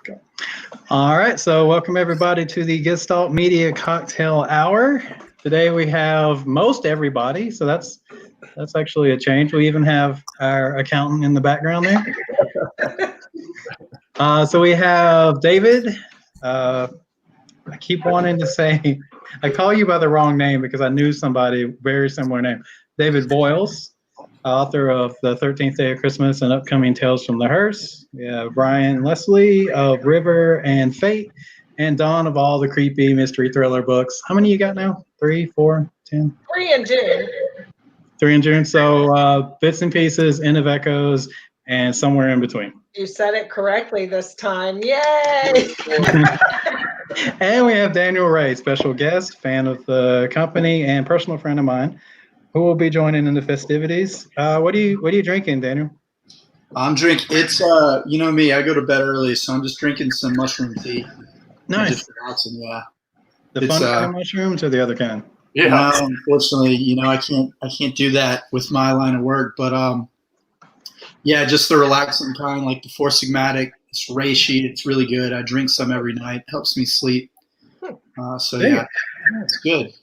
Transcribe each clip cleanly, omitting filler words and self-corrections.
Okay. All right, so welcome everybody to the Gestalt Media Cocktail Hour. Today we have most everybody, so that's actually a change. We even have our accountant in the background there. So we have David. I keep wanting to say, I call you by the wrong name because I knew somebody very similar name. David Boyles, author of The 13th Day of Christmas and upcoming Tales from the Hearse. We have Brian Leslie of River and Fate, and Dawn of all the creepy mystery thriller books. How many you got now? 3, 4, 10? 3 in June. 3 in June. So Bits and Pieces, End of Echoes, and somewhere in between. You said it correctly this time. Yay! And we have Daniel Ray, special guest, fan of the company and personal friend of mine, who will be joining in the festivities. What are you drinking, Daniel? I'm drinking. It's you know me. I go to bed early, so I'm just drinking some mushroom tea. Nice. Just relaxing, yeah. The fun kind of mushrooms or the other kind? Yeah. No, unfortunately, I can't do that with my line of work. But yeah, just the relaxing kind, like the Four Sigmatic. It's reishi. It's really good. I drink some every night. Helps me sleep. So yeah, it's good.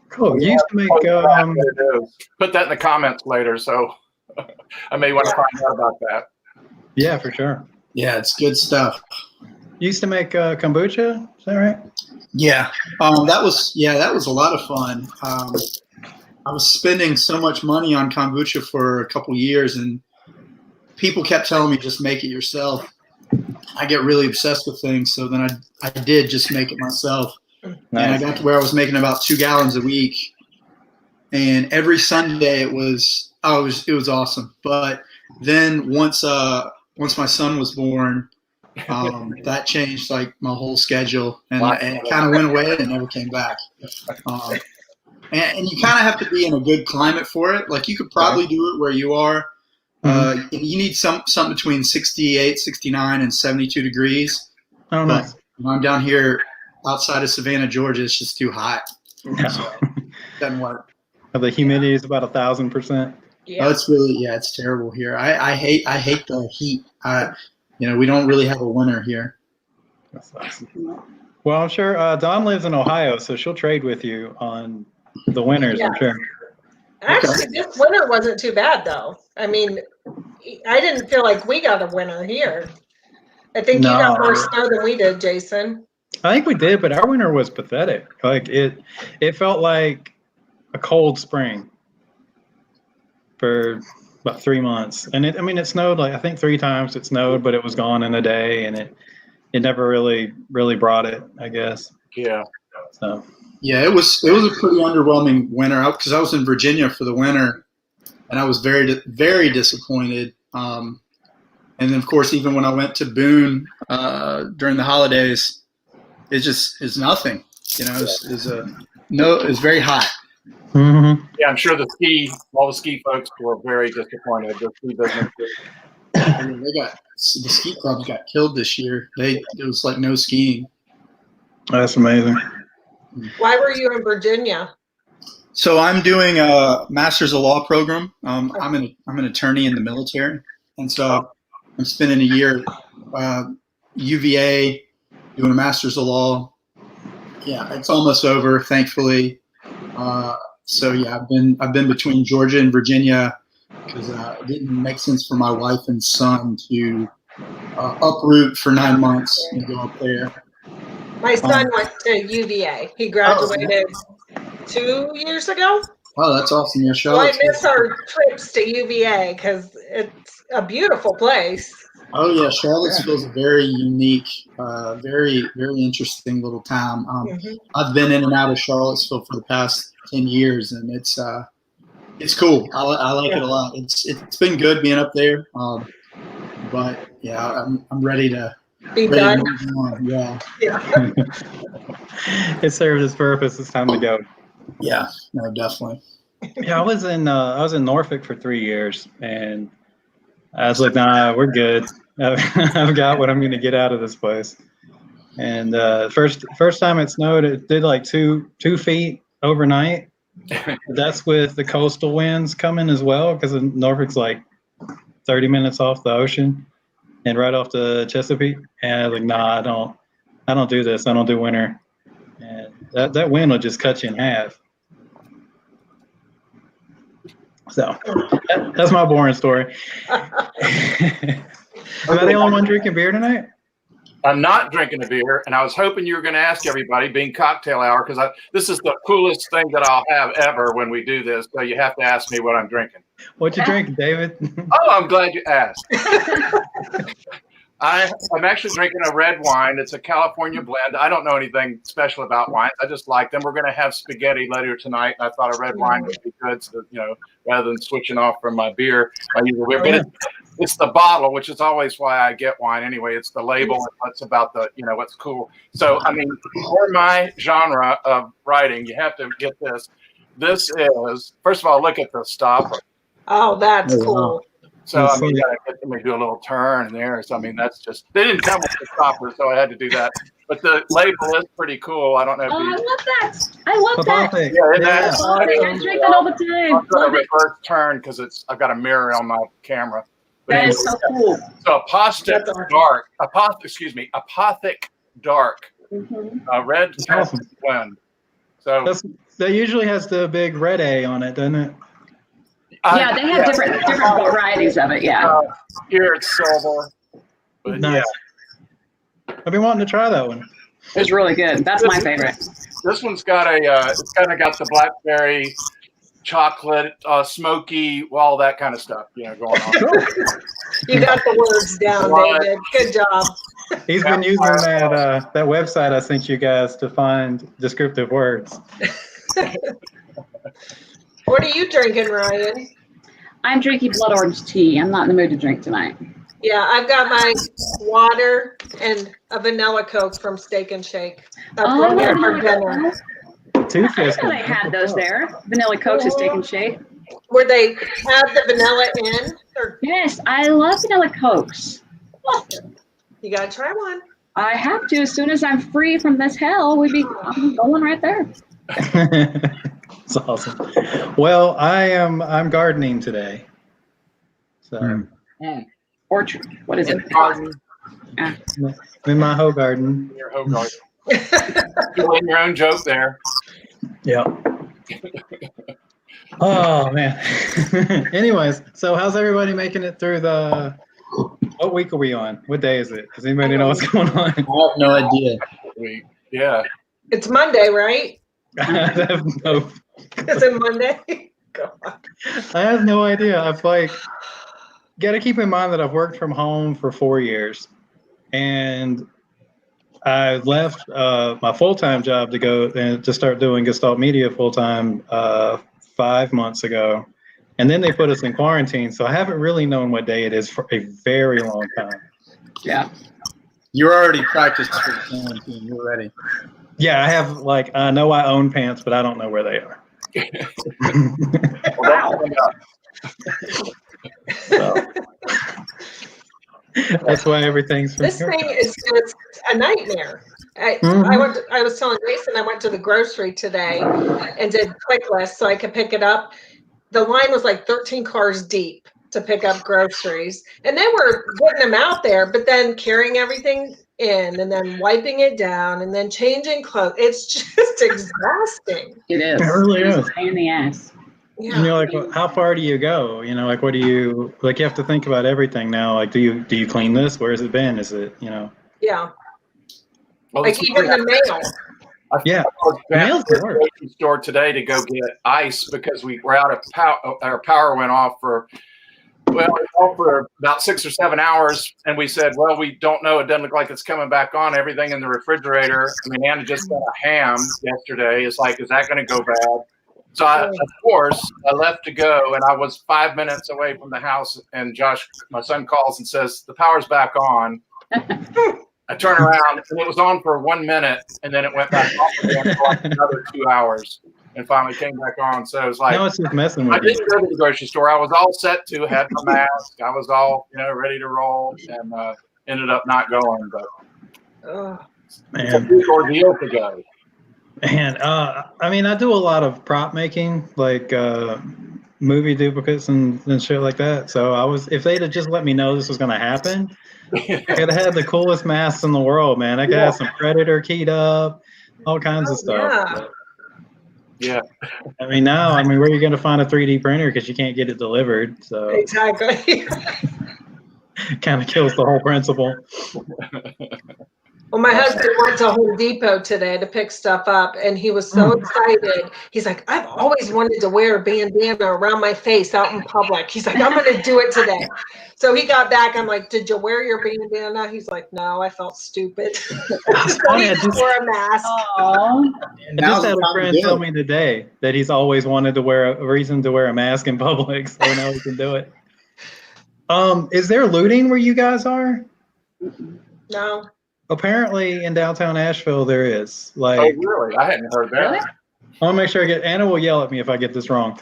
Cool. You used to make. Put that in the comments later, so I may want to find out about that. Yeah, for sure. Yeah, it's good stuff. You used to make kombucha, is that right? Yeah, that was a lot of fun. I was spending so much money on kombucha for a couple years, and people kept telling me just make it yourself. I get really obsessed with things, so then I did just make it myself. Nice. And I got to where I was making about 2 gallons a week, and every Sunday it was awesome. But then once my son was born, that changed like my whole schedule, and it kind of went away and never came back. And you kind of have to be in a good climate for it. Like you could probably do it where you are. You need something between 68, 69, and 72 degrees. Oh, nice. When I'm down here outside of Savannah, Georgia, it's just too hot. No. So it doesn't work. The humidity is about 1,000%. Yeah. Oh, it's terrible here. I hate the heat. We don't really have a winter here. That's awesome. Well, I'm sure Dawn lives in Ohio, so she'll trade with you on the winters, I'm sure. Actually, this winter wasn't too bad, though. I mean, I didn't feel like we got a winter here. I think you got more snow than we did, Jason. I think we did, but our winter was pathetic. Like it felt like a cold spring for about 3 months. And it snowed like I think 3 times it snowed, but it was gone in a day, and it never really brought it, I guess. Yeah. So yeah, it was a pretty underwhelming winter because I was in Virginia for the winter, and I was very, very disappointed. And then, of course, even when I went to Boone during the holidays, it's nothing. It's very hot. Mm-hmm. Yeah, I'm sure all the ski folks were very disappointed. The ski business. I mean, the ski clubs got killed this year. It was like no skiing. That's amazing. Why were you in Virginia? So I'm doing a Master's of Law program. I'm an attorney in the military, and so I'm spending a year UVA doing a Master's of Law. Yeah, it's almost over, thankfully. So yeah, I've been between Georgia and Virginia because it didn't make sense for my wife and son to uproot for 9 months and go up there. My son went to UVA. He graduated 2 years ago. Oh, that's awesome. Yeah, Well, I miss our trips to UVA because it's a beautiful place. Oh, yeah. Charlottesville is a very unique, very, very interesting little town. I've been in and out of Charlottesville for the past 10 years, and it's cool. I like it a lot. It's been good being up there. But, yeah, I'm ready to be done. Yeah. It served its purpose. It's time to go. Yeah, no, definitely. Yeah, I was in Norfolk for 3 years, and I was like, nah, we're good. I've got what I'm going to get out of this place. And first time it snowed, it did like 2 feet overnight. That's with the coastal winds coming as well, because Norfolk's like 30 minutes off the ocean. and right off the Chesapeake. And I was like, nah, I don't do this. I don't do winter. And that wind will just cut you in half. So that's my boring story. Am I the only one drinking beer tonight? I'm not drinking a beer, and I was hoping you were going to ask everybody, being cocktail hour, because this is the coolest thing that I'll have ever when we do this. So you have to ask me what I'm drinking. What you drinking, David? Oh, I'm glad you asked. I'm actually drinking a red wine. It's a California blend. I don't know anything special about wines. I just like them. We're going to have spaghetti later tonight, and I thought a red wine would be good. So, rather than switching off from my beer, my usual beer. But it's the bottle, which is always why I get wine anyway. It's the label. It's about the, what's cool. So, I mean, for my genre of writing, you have to get this. This is, first of all, look at the stopper. Oh, that's cool. So, I mean, you gotta get them to do a little turn there. So, I mean, that's just, they didn't come with the stopper, so I had to do that. But the label is pretty cool. I don't know if I love that. I love that. Yeah, I drink that all the time. I've got a reverse turn because I've got a mirror on my camera. That is so cool. So Apothic Dark, Apothic Dark, red awesome. blend. So that usually has the big red A on it, doesn't it? Yeah, they have different varieties of it. Yeah. Here it's silver. But nice. Yeah. I've been wanting to try that one. It's really good. That's my favorite. This one's got it's kind of got the blackberry, chocolate, smoky, all that kind of stuff, going on. You got the words down, David. Good job. He's been using that website I sent you guys to find descriptive words. What are you drinking, Ryan? I'm drinking blood orange tea. I'm not in the mood to drink tonight. Yeah, I've got my water and a vanilla Coke from Steak and Shake. That's what we're for dinner. I I had those there. Vanilla Cokes and Steak and Shake. Where they have the vanilla in? Yes, I love vanilla Cokes. You gotta try one. I have to. As soon as I'm free from this hell, I'm going right there. That's awesome. Well, I'm gardening today. So orchard. What is it? Garden. I'm in my hoe garden. Your hoe garden. You're in your own joke there. Yeah. Oh man. Anyways, so how's everybody making it through what week are we on? What day is it? Does anybody know what's going on? I have no idea. Yeah. It's Monday, right? I have no. Is it Monday? God. I have no idea. I've got to keep in mind that I've worked from home for 4 years, and I left my full-time job to go and to start doing Gestalt Media full-time 5 months ago, and then they put us in quarantine. So I haven't really known what day it is for a very long time. Yeah. You're already practiced for the quarantine. You're ready. Yeah, I have I know I own pants, but I don't know where they are. Wow. So, that's why everything's from This here. thing is just a nightmare. I was telling Jason I went to the grocery today and did quick list so I could pick it up. The line was like 13 cars deep to pick up groceries, and they were getting them out there, but then carrying everything in and then wiping it down and then changing clothes. It's just exhausting. It is. It really is. Pain in the ass. Yeah. And you're like, well, how far do you go? What do you you have to think about everything now. Like, do you clean this? Where has it been? Is it, Yeah. Well, Like even the mail. Yeah. Mail's the grocery store today to go get ice because we were out of power. Our power went off for about 6 or 7 hours, and we said, well, we don't know. It doesn't look like it's coming back on. Everything in the refrigerator. I mean, Anna just got a ham yesterday. It's like, is that going to go bad? So, of course, I left to go, and I was 5 minutes away from the house, and Josh, my son, calls and says, the power's back on. I turn around, and it was on for 1 minute, and then it went back off again for like another 2 hours, and finally came back on. So it was like, no, it's just messing with I didn't go to the grocery store. I was all set to, had my mask. I was all, ready to roll, and ended up not going. But it's a big ordeal to go. And I mean, I do a lot of prop making, like movie duplicates and shit like that. So if they'd have just let me know this was going to happen, I could have had the coolest masks in the world, man. I could have some Predator keyed up, all kinds of stuff. Yeah. I mean, where are you going to find a 3D printer because you can't get it delivered? So Exactly. kind of kills the whole principle. Well, my husband went to Home Depot today to pick stuff up, and he was so excited. He's like, I've always wanted to wear a bandana around my face out in public. He's like, I'm going to do it today. So he got back. I'm like, did you wear your bandana? He's like, no, I felt stupid. So he just wore a mask. Oh, I just had a friend tell me today that he's always wanted to wear a reason to wear a mask in public, so now he can do it. Is there looting where you guys are? No. Apparently in downtown Asheville there is. Like, oh, really? I hadn't heard that. Really? I want to make sure Anna will yell at me if I get this wrong.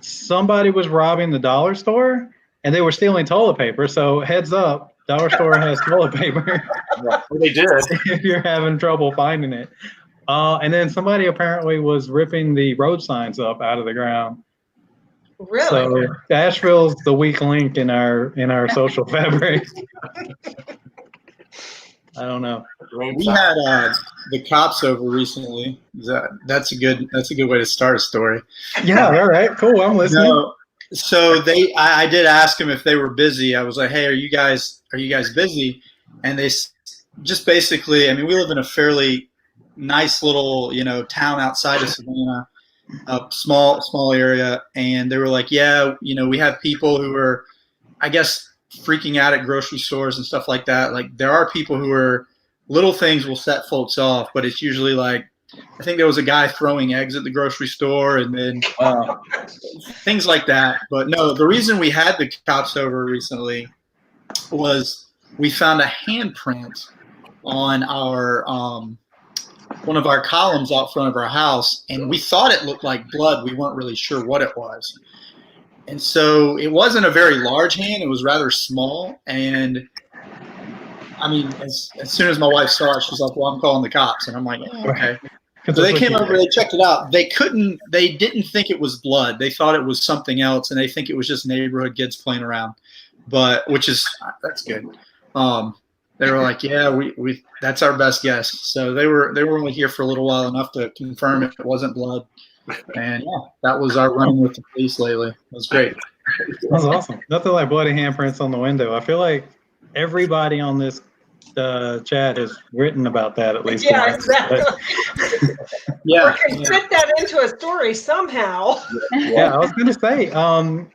Somebody was robbing the dollar store and they were stealing toilet paper. So heads up, dollar store has toilet paper. Well, they did. If you're having trouble finding it. And then somebody apparently was ripping the road signs up out of the ground. Really? So Asheville's the weak link in our social fabric. I don't know. We had the cops over recently. That's a good way to start a story. Yeah, all right, cool. I'm listening. No, so I did ask them if they were busy. I was like, hey, are you guys busy? And they just basically, I mean, we live in a fairly nice little town outside of Savannah, a small area, and they were like, yeah, we have people who are, I guess, freaking out at grocery stores and stuff like that. Like, there are people who are, little things will set folks off, but it's usually like, I think there was a guy throwing eggs at the grocery store and then things like that. But no, the reason we had the cops over recently was we found a handprint on our one of our columns out front of our house, and we thought it looked like blood. We weren't really sure what it was. And so it wasn't a very large hand. It was rather small. And I mean, as soon as my wife saw it, she's like, well, I'm calling the cops. And I'm like, oh, okay. So they came over, they checked it out. They didn't think it was blood. They thought it was something else. And they think it was just neighborhood kids playing around, that's good. They were like, yeah, we that's our best guess. So they were only here for a little while, enough to confirm it wasn't blood. And yeah, that was our running with the police lately. It was great. That was awesome. Nothing like bloody handprints on the window. I feel like everybody on this chat has written about that at least. Yeah, once. exactly. Yeah. We can fit that into a story somehow. Yeah, I was going to say,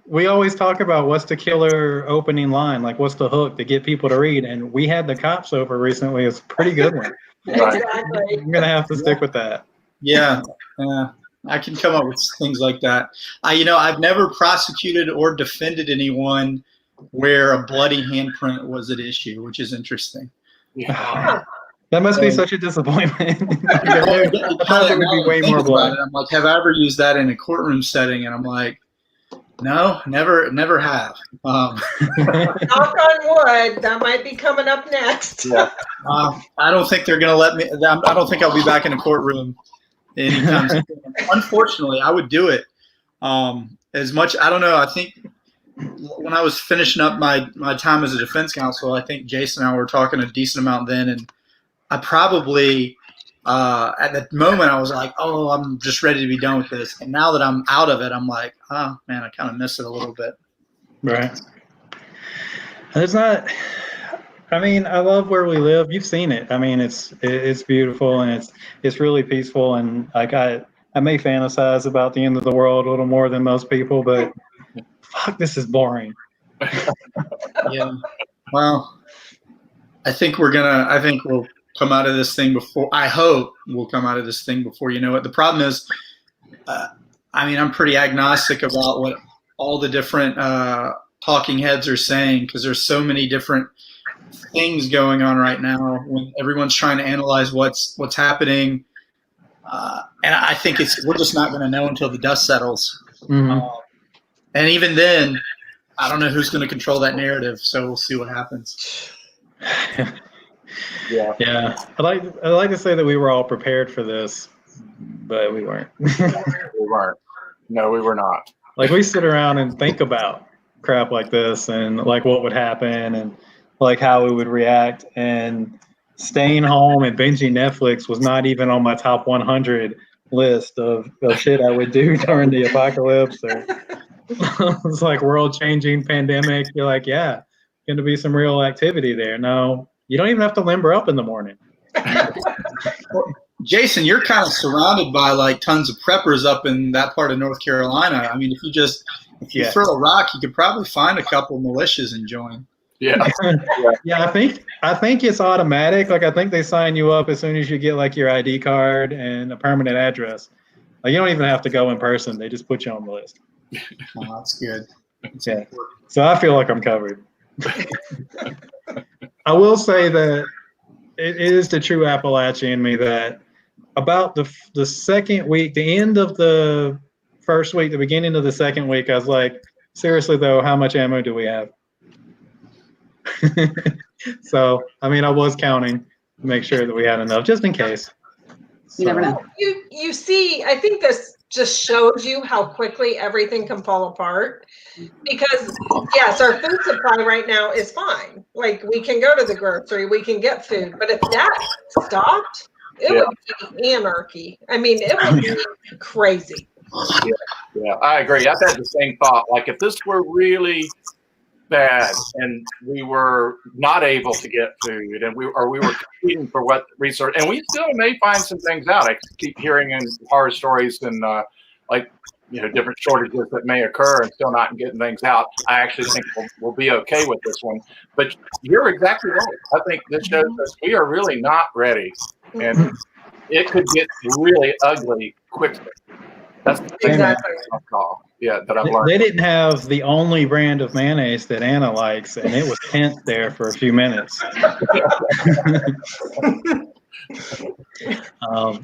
we always talk about what's the killer opening line, like what's the hook to get people to read, and we had the cops over recently. It's a pretty good one. Exactly. I'm going to have to stick with that. Yeah. I can come up with things like that. I've never prosecuted or defended anyone where a bloody handprint was at issue, which is interesting. Yeah. That must be such a disappointment. I thought there would be way more blood. I'm like, have I ever used that in a courtroom setting? And I'm like, no, never have. Knock on wood. That might be coming up next. Yeah. I don't think they're going to let me. I don't think I'll be back in a courtroom anytime soon. Unfortunately, I would do it. As much, I don't know. I think when I was finishing up my time as a defense counsel, I think Jason and I were talking a decent amount then, and I probably at the moment I was like, oh, I'm just ready to be done with this. And now that I'm out of it, I'm like, oh man, I kind of miss it a little bit. Right. It's not. I mean, I love where we live. You've seen it. I mean, it's beautiful and it's really peaceful. And like I may fantasize about the end of the world a little more than most people, but fuck, this is boring. Yeah. Well, I think we'll come out of this thing before. I hope we'll come out of this thing before you know it. The problem is, I'm pretty agnostic about what all the different talking heads are saying, because there's so many different things going on right now when everyone's trying to analyze what's happening, and I think we're just not going to know until the dust settles. Mm-hmm. And even then, I don't know who's going to control that narrative, so we'll see what happens. Yeah. I like to say that we were all prepared for this, but we weren't. We weren't. No, we were not. Like we sit around and think about crap like this and like what would happen and like how we would react. And staying home and binging Netflix was not even on my top 100 list of shit I would do during the apocalypse. Or it's like world-changing pandemic. You're like, yeah, going to be some real activity there. No, you don't even have to limber up in the morning. Jason, you're kind of surrounded by like tons of preppers up in that part of North If you throw a rock, you could probably find a couple militias and join. Yeah. Yeah, I think it's automatic. Like I think they sign you up as soon as you get like your ID card and a permanent address. Like you don't even have to go in person. They just put you on the list. Oh, that's good. Yeah. So I feel like I'm covered. I will say that it is the true Appalachian in me that about the second week, the end of the first week, the beginning of the second week, I was like, seriously though, how much ammo do we have? So, I mean, I was counting to make sure that we had enough just in case. You never know. You see, I think this just shows you how quickly everything can fall apart. Because yes, our food supply right now is fine. Like we can go to the grocery, we can get food. But if that stopped, it would be anarchy. I mean, it would be crazy. Yeah, I agree. I've had the same thought. Like if this were really bad and we were not able to get food and we were competing for what resource, and we still may find some things out. I keep hearing in horror stories and different shortages that may occur and still not getting things out. I actually think we'll be okay with this one. But you're exactly right. I think this shows us we are really not ready, and it could get really ugly quickly. That's the thing that I've learned. They didn't have the only brand of mayonnaise that Anna likes, and it was Kent there for a few minutes.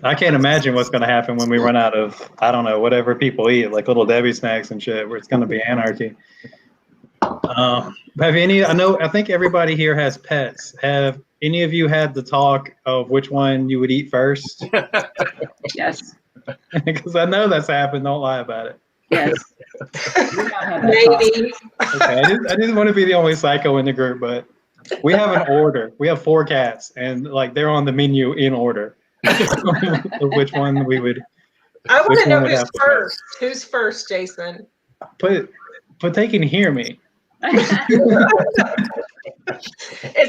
I can't imagine what's going to happen when we run out of, I don't know, whatever people eat, like Little Debbie snacks and shit, where it's going to be anarchy. I think everybody here has pets. Have any of you had the talk of which one you would eat first? Yes. Because I know that's happened. Don't lie about it. Yes. Maybe. Okay, I didn't want to be the only psycho in the group, but we have an order. We have 4 cats, and like they're on the menu in order of which one we would. I want to know who's first. Who's first, Jason? But they can hear me. Is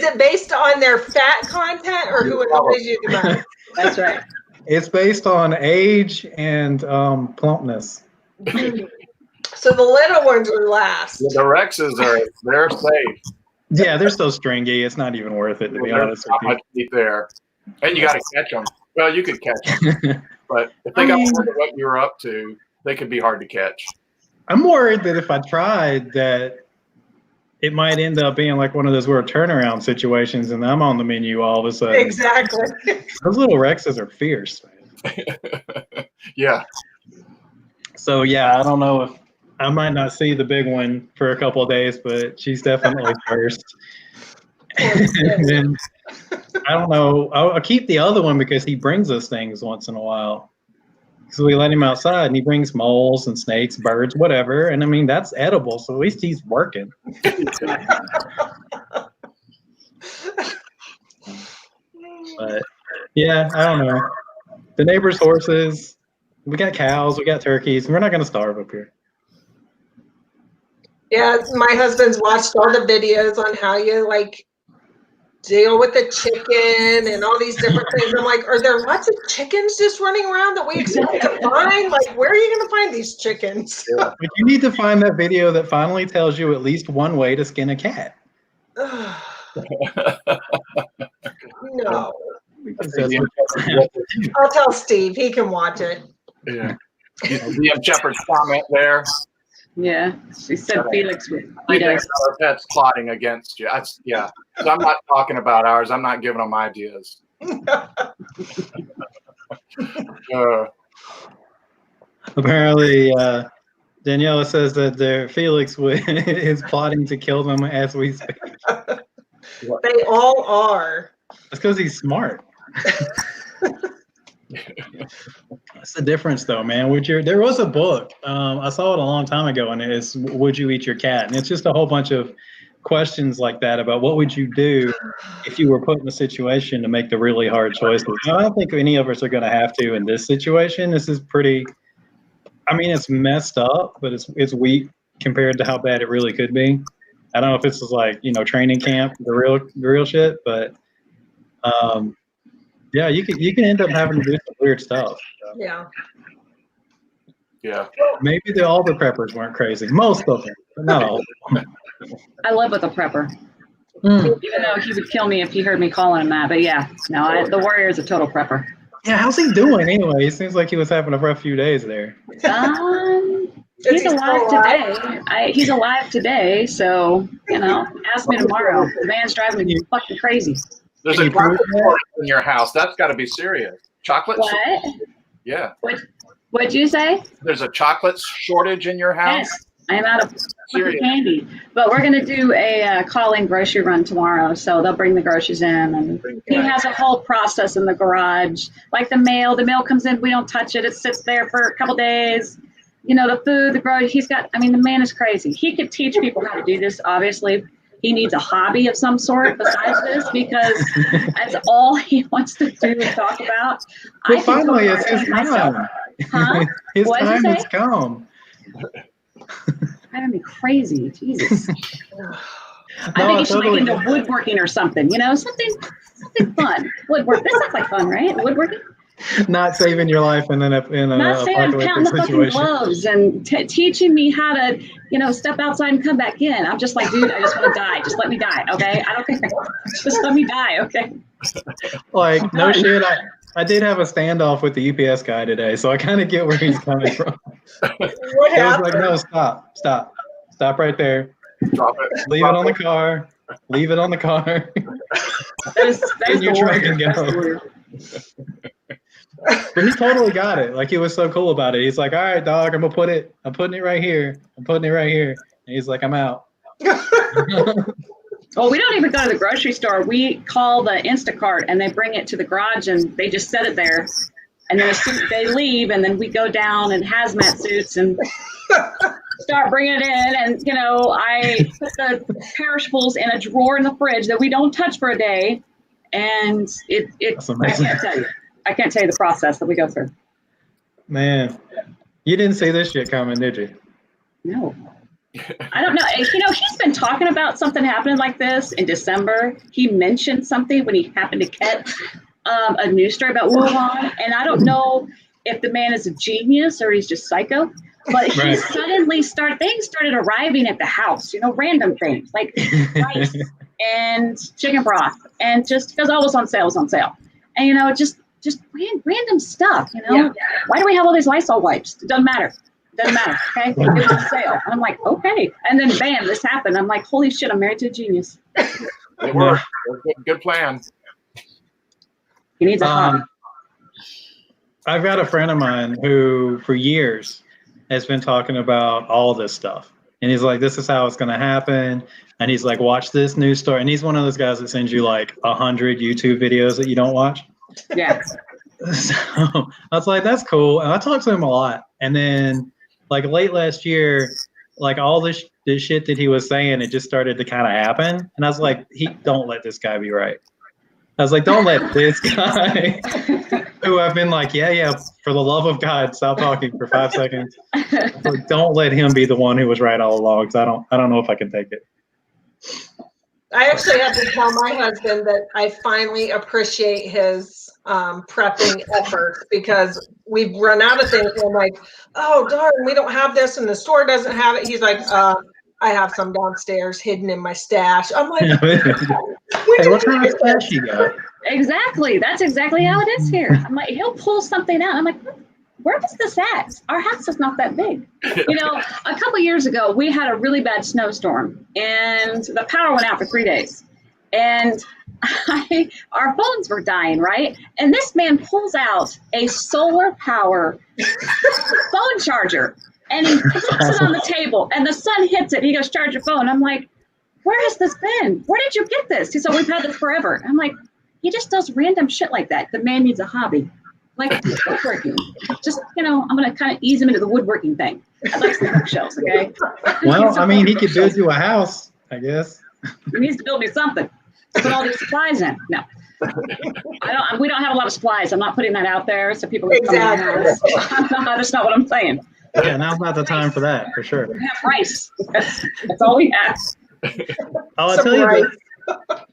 it based on their fat content or who annoys you the most? That's right. It's based on age and plumpness. So the little ones are last. Yeah, the Rexes they're safe. Yeah, they're so stringy. It's not even worth it, to be honest with not you. much meat there, and you got to catch them. Well, you could catch them, but if they got more than what you were up to, they could be hard to catch. I'm worried that if I tried, that it might end up being like one of those weird turnaround situations, and I'm on the menu all of a sudden. Exactly. Those little Rexes are fierce, man. Yeah. So yeah, I don't know if I might not see the big one for a couple of days, but she's definitely first. And then I don't know. I'll keep the other one because he brings us things once in a while. So we let him outside, and he brings moles and snakes, birds, whatever. And I mean, that's edible. So at least he's working. But yeah, I don't know. The neighbor's horses. We got cows. We got turkeys. We're not going to starve up here. Yeah, my husband's watched all the videos on how you like deal with the chicken and all these different things. I'm like, are there lots of chickens just running around that we expect to find? Like, where are you going to find these chickens? But you need to find that video that finally tells you at least one way to skin a cat. No. I'll tell Steve. He can watch it. Yeah. DM Shepard's comment there. Yeah, she said Felix would eat us. Our pets plotting against you. Yeah. I'm not talking about ours. I'm not giving them ideas. Apparently, Daniela says that Felix is plotting to kill them as we speak. They all are. That's because he's smart. That's the difference, though, man. There was a book. I saw it a long time ago, and it's "Would You Eat Your Cat?" And it's just a whole bunch of questions like that about what would you do if you were put in a situation to make the really hard choices. I don't think any of us are going to have to in this situation. This is pretty. I mean, it's messed up, but it's weak compared to how bad it really could be. I don't know if this is like training camp, the real shit, but yeah, you can end up having to do some weird stuff. So. Yeah. Yeah. Maybe all the preppers weren't crazy. Most of them, but not all. I live with a prepper. Even though he would kill me if he heard me calling him that. But yeah, no, the Warrior is a total prepper. Yeah, how's he doing anyway? It seems like he was having a rough few days there. He's alive today. He's alive today, so ask me tomorrow. The man's driving me fucking crazy. There's a chocolate shortage in your house. That's got to be serious. Chocolate? What? Yeah. What'd you say? There's a chocolate shortage in your house? Yes, I'm out of candy. But we're going to do a calling grocery run tomorrow, so they'll bring the groceries in. And he has a whole process in the garage. Like the mail comes in, we don't touch it. It sits there for a couple days. The food, the groceries, the man is crazy. He could teach people how to do this, obviously. He needs a hobby of some sort besides this because that's all he wants to do and talk about. Well, finally, it's his time. Huh? His time has come. Driving me crazy, Jesus. I think he should into woodworking or something. Something fun. Woodwork. This sounds like fun, right? Woodworking. Not saving your life in an not saving, counting the fucking gloves and teaching me how to, step outside and come back in. I'm just like, dude, I just want to die. Just let me die, okay? I don't care. Just let me die, okay? Like, no shit. I did have a standoff with the UPS guy today, so I kind of get where he's coming from. What happened? It was like, no, stop right there. Drop it. Leave it on the car. Leave it on the car. That your truck and go. But he totally got it. Like, he was so cool about it. He's like, all right, dog, I'm putting it right here. I'm putting it right here. And he's like, I'm out. Well, we don't even go to the grocery store. We call the Instacart and they bring it to the garage and they just set it there. And then as soon as they leave, and then we go down in hazmat suits and start bringing it in. And, I put the perishables in a drawer in the fridge that we don't touch for a day. And I can't tell you the process that we go through. Man, you didn't see this shit coming, did you? No. I don't know. He's been talking about something happening like this in December. He mentioned something when he happened to catch a news story about Wuhan. And I don't know if the man is a genius or he's just psycho. But he suddenly things started arriving at the house, random things like rice and chicken broth. And just because all was on sale, And, just random stuff, Yeah. Why do we have all these Lysol wipes? It doesn't matter, okay? It was on sale. And I'm like, okay. And then bam, this happened. I'm like, holy shit, I'm married to a genius. It worked. Good plan. He needs a hobby. I've got a friend of mine who, for years, has been talking about all this stuff. And he's like, this is how it's going to happen. And he's like, watch this news story. And he's one of those guys that sends you like 100 YouTube videos that you don't watch. Yeah. So I was like, that's cool. And I talked to him a lot. And then like late last year, like all this shit that he was saying, it just started to kind of happen. And I was like, don't let this guy be right. I was like, don't let this guy who I've been like, yeah, for the love of God, stop talking for 5 seconds. Like, don't let him be the one who was right all along, because I don't know if I can take it. I actually had to tell my husband that I finally appreciate his prepping efforts, because we've run out of things. And I'm like, oh, darn, we don't have this and the store doesn't have it. He's like, I have some downstairs hidden in my stash. I'm like, hey, what kind of stash you got? Exactly. That's exactly how it is here. I'm like, he'll pull something out. I'm like, where is this at? Our house is not that big. A couple years ago, we had a really bad snowstorm and the power went out for 3 days. And our phones were dying, right? And this man pulls out a solar power phone charger and he puts it on the table and the sun hits it. He goes, charge your phone. I'm like, where has this been? Where did you get this? He said, we've had this forever. I'm like, he just does random shit like that. The man needs a hobby. Like woodworking. Just, I'm going to kind of ease him into the woodworking thing. I like some bookshelves, okay? Well, I mean, he could build you a house, I guess. He needs to build me something. Put all these supplies in. No. We don't have a lot of supplies. I'm not putting that out there so people can come in the house. That's not what I'm saying. Yeah, now's not the time for that, for sure. We have rice. That's all we have. I'll tell you,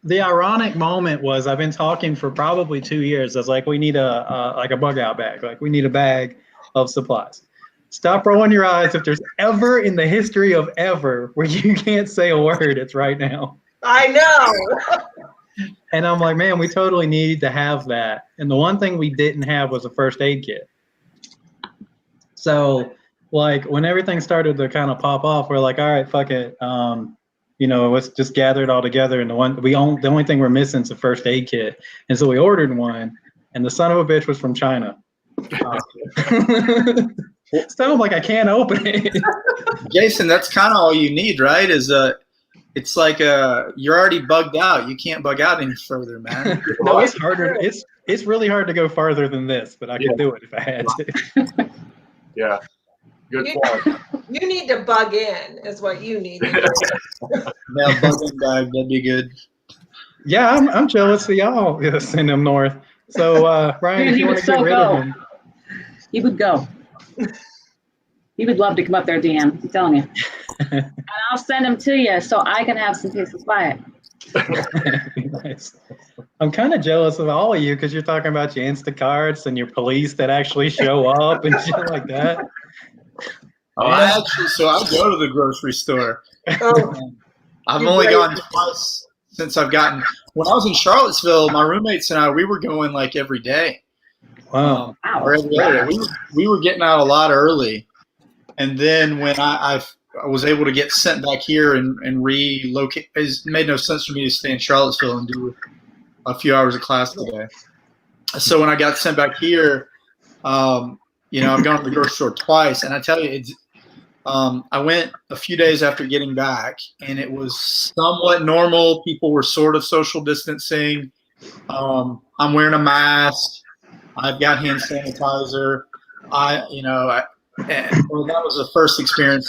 the ironic moment was I've been talking for probably 2 years. I was like, we need a bug out bag. Like, we need a bag of supplies. Stop rolling your eyes. If there's ever in the history of ever where you can't say a word, it's right now. I know. And I'm like, man, we totally need to have that. And the one thing we didn't have was a first aid kit. So, like, when everything started to kind of pop off, we're like, all right, fuck it. Let's just gather it all together. And the only thing we're missing is a first aid kit. And so we ordered one, and the son of a bitch was from China. So I'm like, I can't open it. Jason, that's kind of all you need, right? It's like you're already bugged out. You can't bug out any further, man. No, it's harder. It's really hard to go farther than this, but I could do it if I had to. Yeah. Good point. You need to bug in, is what you need to do. Yeah, bugging bag, that'd be good. Yeah, I'm jealous of y'all. Send him north. So, Ryan, Dude, if you want to get rid of him. He would go. He would love to come up there, DM. I'm telling you. And I'll send him to you so I can have some peace and quiet. Nice. I'm kind of jealous of all of you because you're talking about your Instacarts and your police that actually show up and shit like that. I go to the grocery store. Oh, I've only gone twice since I've gotten. When I was in Charlottesville, my roommates and I, we were going like every day. Wow. Or every other day. We were getting out a lot early. And then when I was able to get sent back here and relocate, it made no sense for me to stay in Charlottesville and do a few hours of class today. So when I got sent back here, I've gone to the grocery store twice, and I tell you, I went a few days after getting back, and it was somewhat normal. People were sort of social distancing. I'm wearing a mask. I've got hand sanitizer. That was the first experience.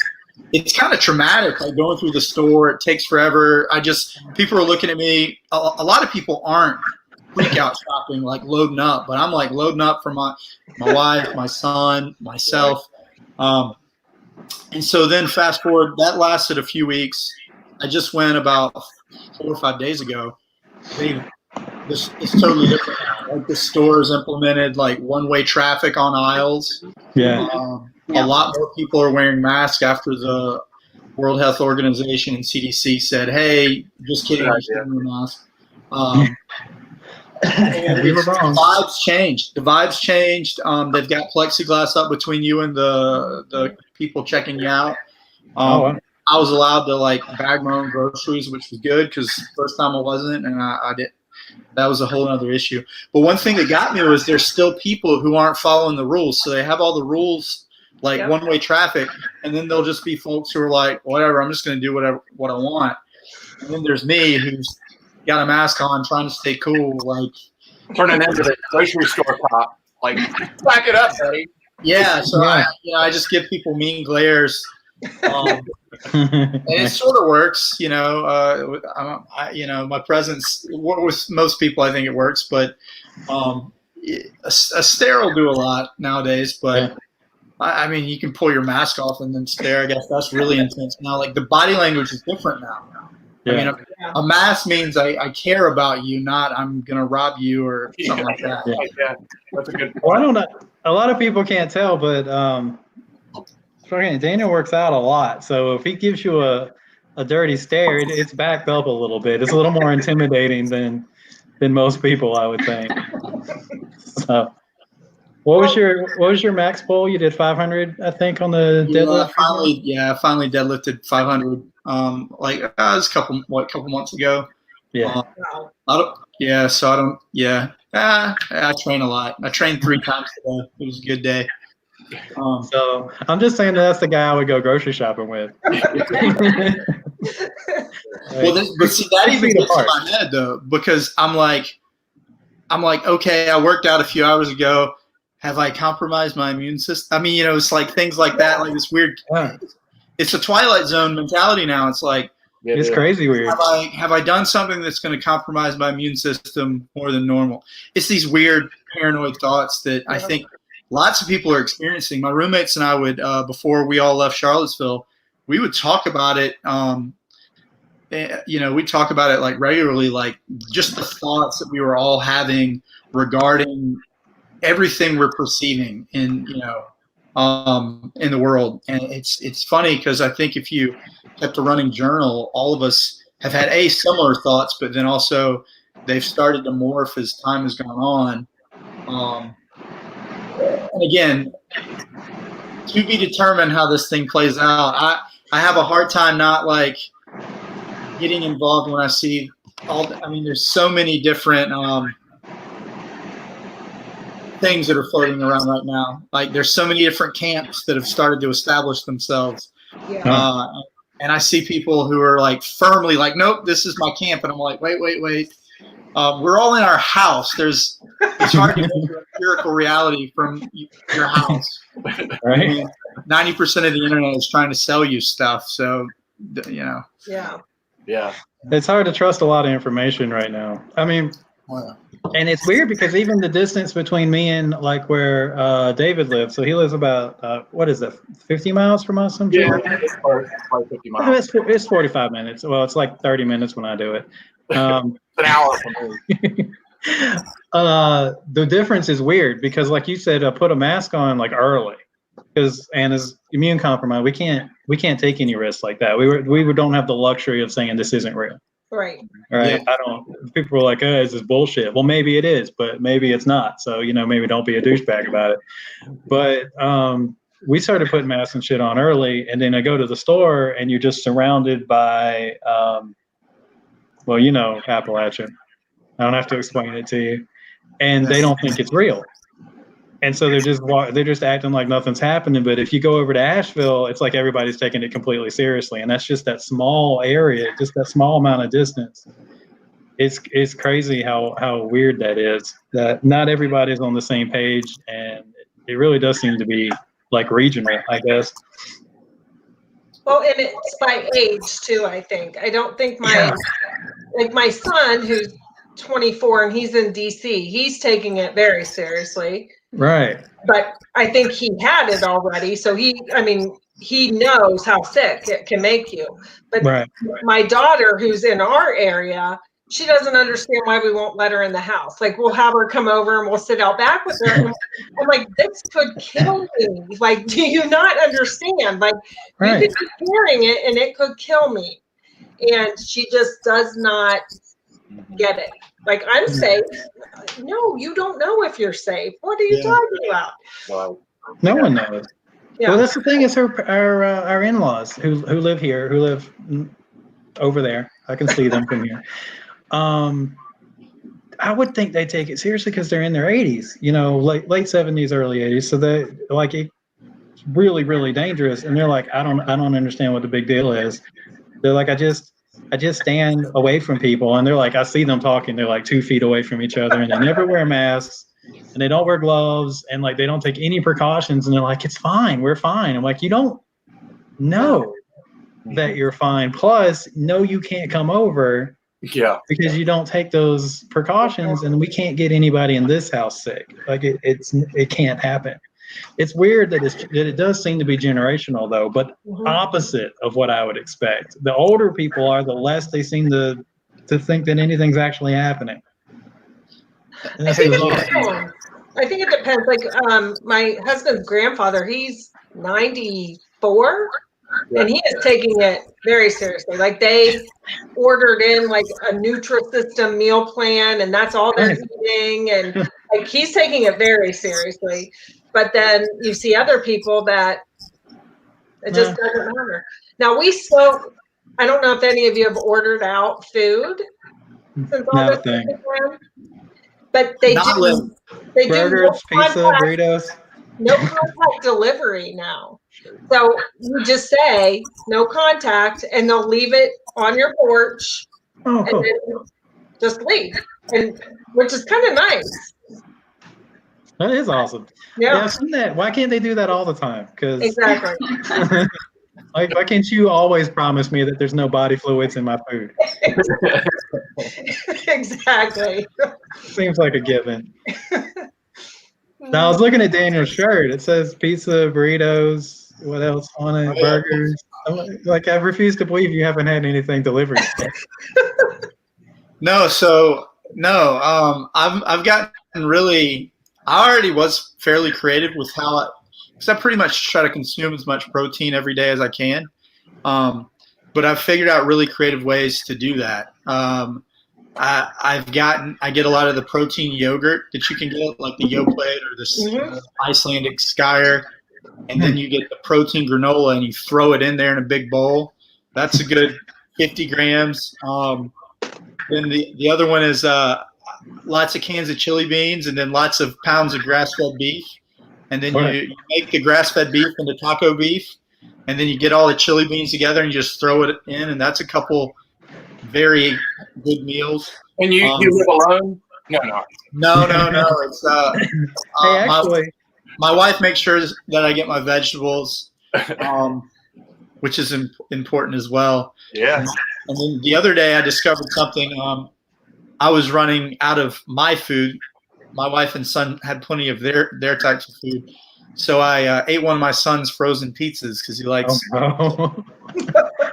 It's kind of traumatic, like going through the store. It takes forever. People are looking at me. A lot of people aren't freak out shopping, like loading up, but I'm like loading up for my wife, my son, myself. And so then fast forward, that lasted a few weeks. I just went about 4 or 5 days ago. It's totally different now. Like the store has implemented like one-way traffic on aisles. Yeah. A lot more people are wearing masks after the World Health Organization and CDC said, "Hey, just kidding, I'm wearing a mask." And We were wrong. The vibes changed. They've got plexiglass up between you and the people checking you out. Wow. I was allowed to like bag my own groceries, which was good because first time I wasn't, and I did. That was a whole other issue. But one thing that got me was there's still people who aren't following the rules. So they have all the rules, like one-way traffic, and then there'll just be folks who are like, whatever, I'm just going to do what I want. And then there's me who's got a mask on, trying to stay cool, like turning into the grocery store cop. Like, back it up, buddy. Yeah. So I just give people mean glares. And it sort of works, my presence with most people, I think it works, but a stare will do a lot nowadays, but I mean, you can pull your mask off and then stare. I guess that's really intense now. Like the body language is different now. Yeah. I mean, a mask means I care about you, not I'm going to rob you or something like that. Yeah. That's a good point. Well, I don't know. A lot of people can't tell, but Daniel works out a lot. So if he gives you a dirty stare, it's backed up a little bit. It's a little more intimidating than most people, I would think. So, what was your max pull? You did 500, I think, on the deadlift. I finally deadlifted 500. It was a couple months ago. Yeah. I train a lot. I trained 3 times today. It was a good day. So I'm just saying that's the guy I would go grocery shopping with. But see, that even gets in my head though, because I'm like, okay, I worked out a few hours ago. have I compromised my immune system? I mean, you know, it's like things like that, like this weird. Yeah. It's a Twilight Zone mentality now. It's like, It's crazy weird. have I done something that's going to compromise my immune system more than normal? It's these weird paranoid thoughts that I think lots of people are experiencing. My roommates and I would, before we all left Charlottesville, we would talk about it. You know, we talk about it like regularly, like just the thoughts that we were all having regarding everything we're perceiving in, you know, in the world. And it's funny because I think if you kept a running journal, all of us have had similar thoughts, but then also they've started to morph as time has gone on. And again, to be determined how this thing plays out. I have a hard time not like getting involved when I see I mean, there's so many different things that are floating around right now. Like there's so many different camps that have started to establish themselves. Yeah. And I see people who are like firmly like, nope, this is my camp. And I'm like, wait. We're all in our house. It's hard to get your empirical reality from your house. Right. I mean, 90% of the internet is trying to sell you stuff. So, you know. Yeah. It's hard to trust a lot of information right now. I mean, and it's weird because even the distance between me and like where David lives, so he lives about, what is it, 50 miles from us? Yeah, it's probably 50 miles. It's 45 minutes. Well, it's like 30 minutes when I do it. It's an hour for me. The difference is weird because, like you said, put a mask on like early because Anna's immune compromised. We can't take any risks like that. We don't have the luxury of saying this isn't real. Right. Right. Yeah. People were like, "Oh, this is bullshit." Well, maybe it is, but maybe it's not. So, you know, maybe don't be a douchebag about it. But we started putting masks and shit on early, and then I go to the store, and you're just surrounded by, well, you know, Appalachian. I don't have to explain it to you, and they don't think it's real. And so they're just acting like nothing's happening. But if you go over to Asheville, it's like everybody's taking it completely seriously. And that's just that small area, just that small amount of distance. It's crazy how weird that is, that not everybody's on the same page. And it really does seem to be like regional, I guess. Well, and it's by age too, I think. I don't think my son, who's 24 and he's in DC, he's taking it very seriously. Right. But I think he had it already. So he knows how sick it can make you. But right. My daughter, who's in our area, she doesn't understand why we won't let her in the house. Like, we'll have her come over and we'll sit out back with her. And I'm like, this could kill me. Like, do you not understand? Like, right. You could be hearing it and it could kill me. And she just does not get it. Like, I'm safe. No, you don't know if you're safe. What are you talking about? Well, no one knows. Yeah. Well, that's the thing is our in-laws who live here, who live over there. I can see them from here. I would think they take it seriously because they're in their 80s, you know, late 70s, early 80s. So they like it's really, really dangerous. And they're like, I don't understand what the big deal is. They're like, I just stand away from people, and they're like, I see them talking. They're like 2 feet away from each other, and they never wear masks, and they don't wear gloves, and like they don't take any precautions. And they're like, it's fine, we're fine. I'm like, you don't know that you're fine. Plus, no, you can't come over. Yeah. Because you don't take those precautions, and we can't get anybody in this house sick. Like it can't happen. It's weird that it does seem to be generational though, but opposite of what I would expect. The older people are, the less they seem to think that anything's actually happening. I think it depends. Like my husband's grandfather, he's 94. And he is taking it very seriously. Like, they ordered in like a Nutrisystem meal plan, and that's all they're eating. And like, he's taking it very seriously. But then you see other people that it just doesn't matter. Now, we spoke. I don't know if any of you have ordered out food since all this is going, but they do. They burgers, do pizza, burritos. No contact delivery now. So you just say no contact, and they'll leave it on your porch, and then just leave, and which is kind of nice. That is awesome. Yeah, I've seen that. Why can't they do that all the time? Because exactly. like, why can't you always promise me that there's no body fluids in my food? Exactly. Seems like a given. Now, I was looking at Daniel's shirt. It says pizza, burritos, what else on it? Burgers. Like, I refuse to believe you haven't had anything delivered yet. I've gotten really. I already was fairly creative with because I pretty much try to consume as much protein every day as I can. But I've figured out really creative ways to do that. I get a lot of the protein yogurt that you can get, like the Yoplait or the Icelandic Skyer, and then you get the protein granola and you throw it in there in a big bowl. That's a good 50 grams. Then the other one is lots of cans of chili beans and then lots of pounds of grass-fed beef. And then you make the grass-fed beef into taco beef, and then you get all the chili beans together and you just throw it in, and that's a couple very good meals. And you live alone? No. It's Hey, actually, my wife makes sure that I get my vegetables, which is important as well. Yeah. And then the other day I discovered something. I was running out of my food. My wife and son had plenty of their types of food. So I ate one of my son's frozen pizzas because he likes. Oh,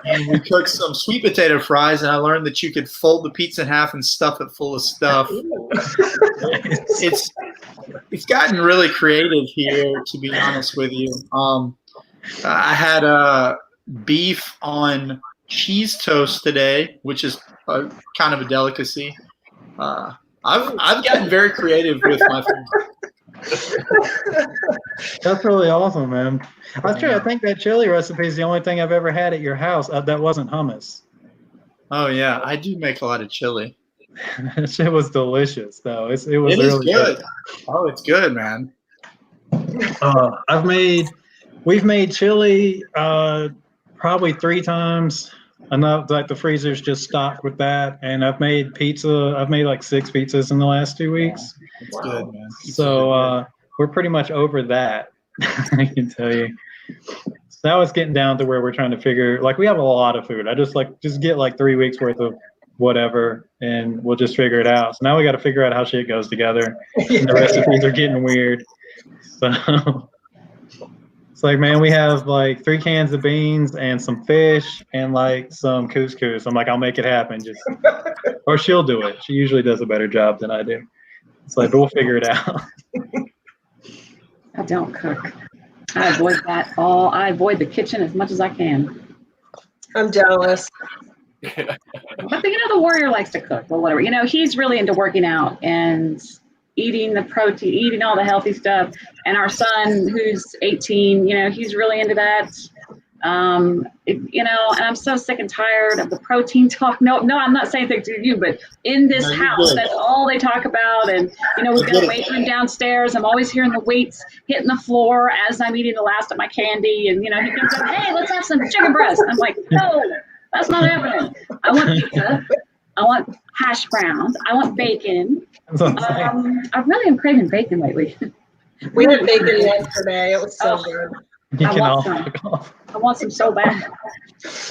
And we cooked some sweet potato fries, and I learned that you could fold the pizza in half and stuff it full of stuff. It's gotten really creative here, to be honest with you. I had beef on cheese toast today, which is kind of a delicacy. I've gotten very creative with my food. that's really awesome, man. That's true. I think that chili recipe is the only thing I've ever had at your house that wasn't hummus. Oh yeah, I do make a lot of chili. That shit was delicious, though. It was It is really good. Oh, it's good, man. We've made chili probably 3 times. Enough, like the freezer's just stocked with that. And I've made pizza. I've made like 6 pizzas in the last 2 weeks. It's good, man. So we're pretty much over that. I can tell you. So now it's getting down to where we're trying to figure. Like, we have a lot of food. I just get like 3 weeks worth of whatever, and we'll just figure it out. So now we got to figure out how shit goes together. And the recipes are getting weird. So it's like, man, we have like 3 cans of beans and some fish and like some couscous. I'm like, I'll make it happen. Or she'll do it. She usually does a better job than I do. It's like, but we'll figure it out. I don't cook. I avoid that all. I avoid the kitchen as much as I can. I'm jealous. But the warrior likes to cook or whatever. He's really into working out and eating the protein, eating all the healthy stuff. And our son, who's 18, he's really into that. And I'm so sick and tired of the protein talk. No, I'm not saying things to you, but in this house, that's all they talk about. And, we've got a weight room downstairs. I'm always hearing the weights hitting the floor as I'm eating the last of my candy. And, he comes up, hey, let's have some chicken breast. I'm like, no, that's not happening. I want pizza. I want hash browns. I want bacon. I really am craving bacon lately. We had bacon yesterday. It was so good. I want some so bad.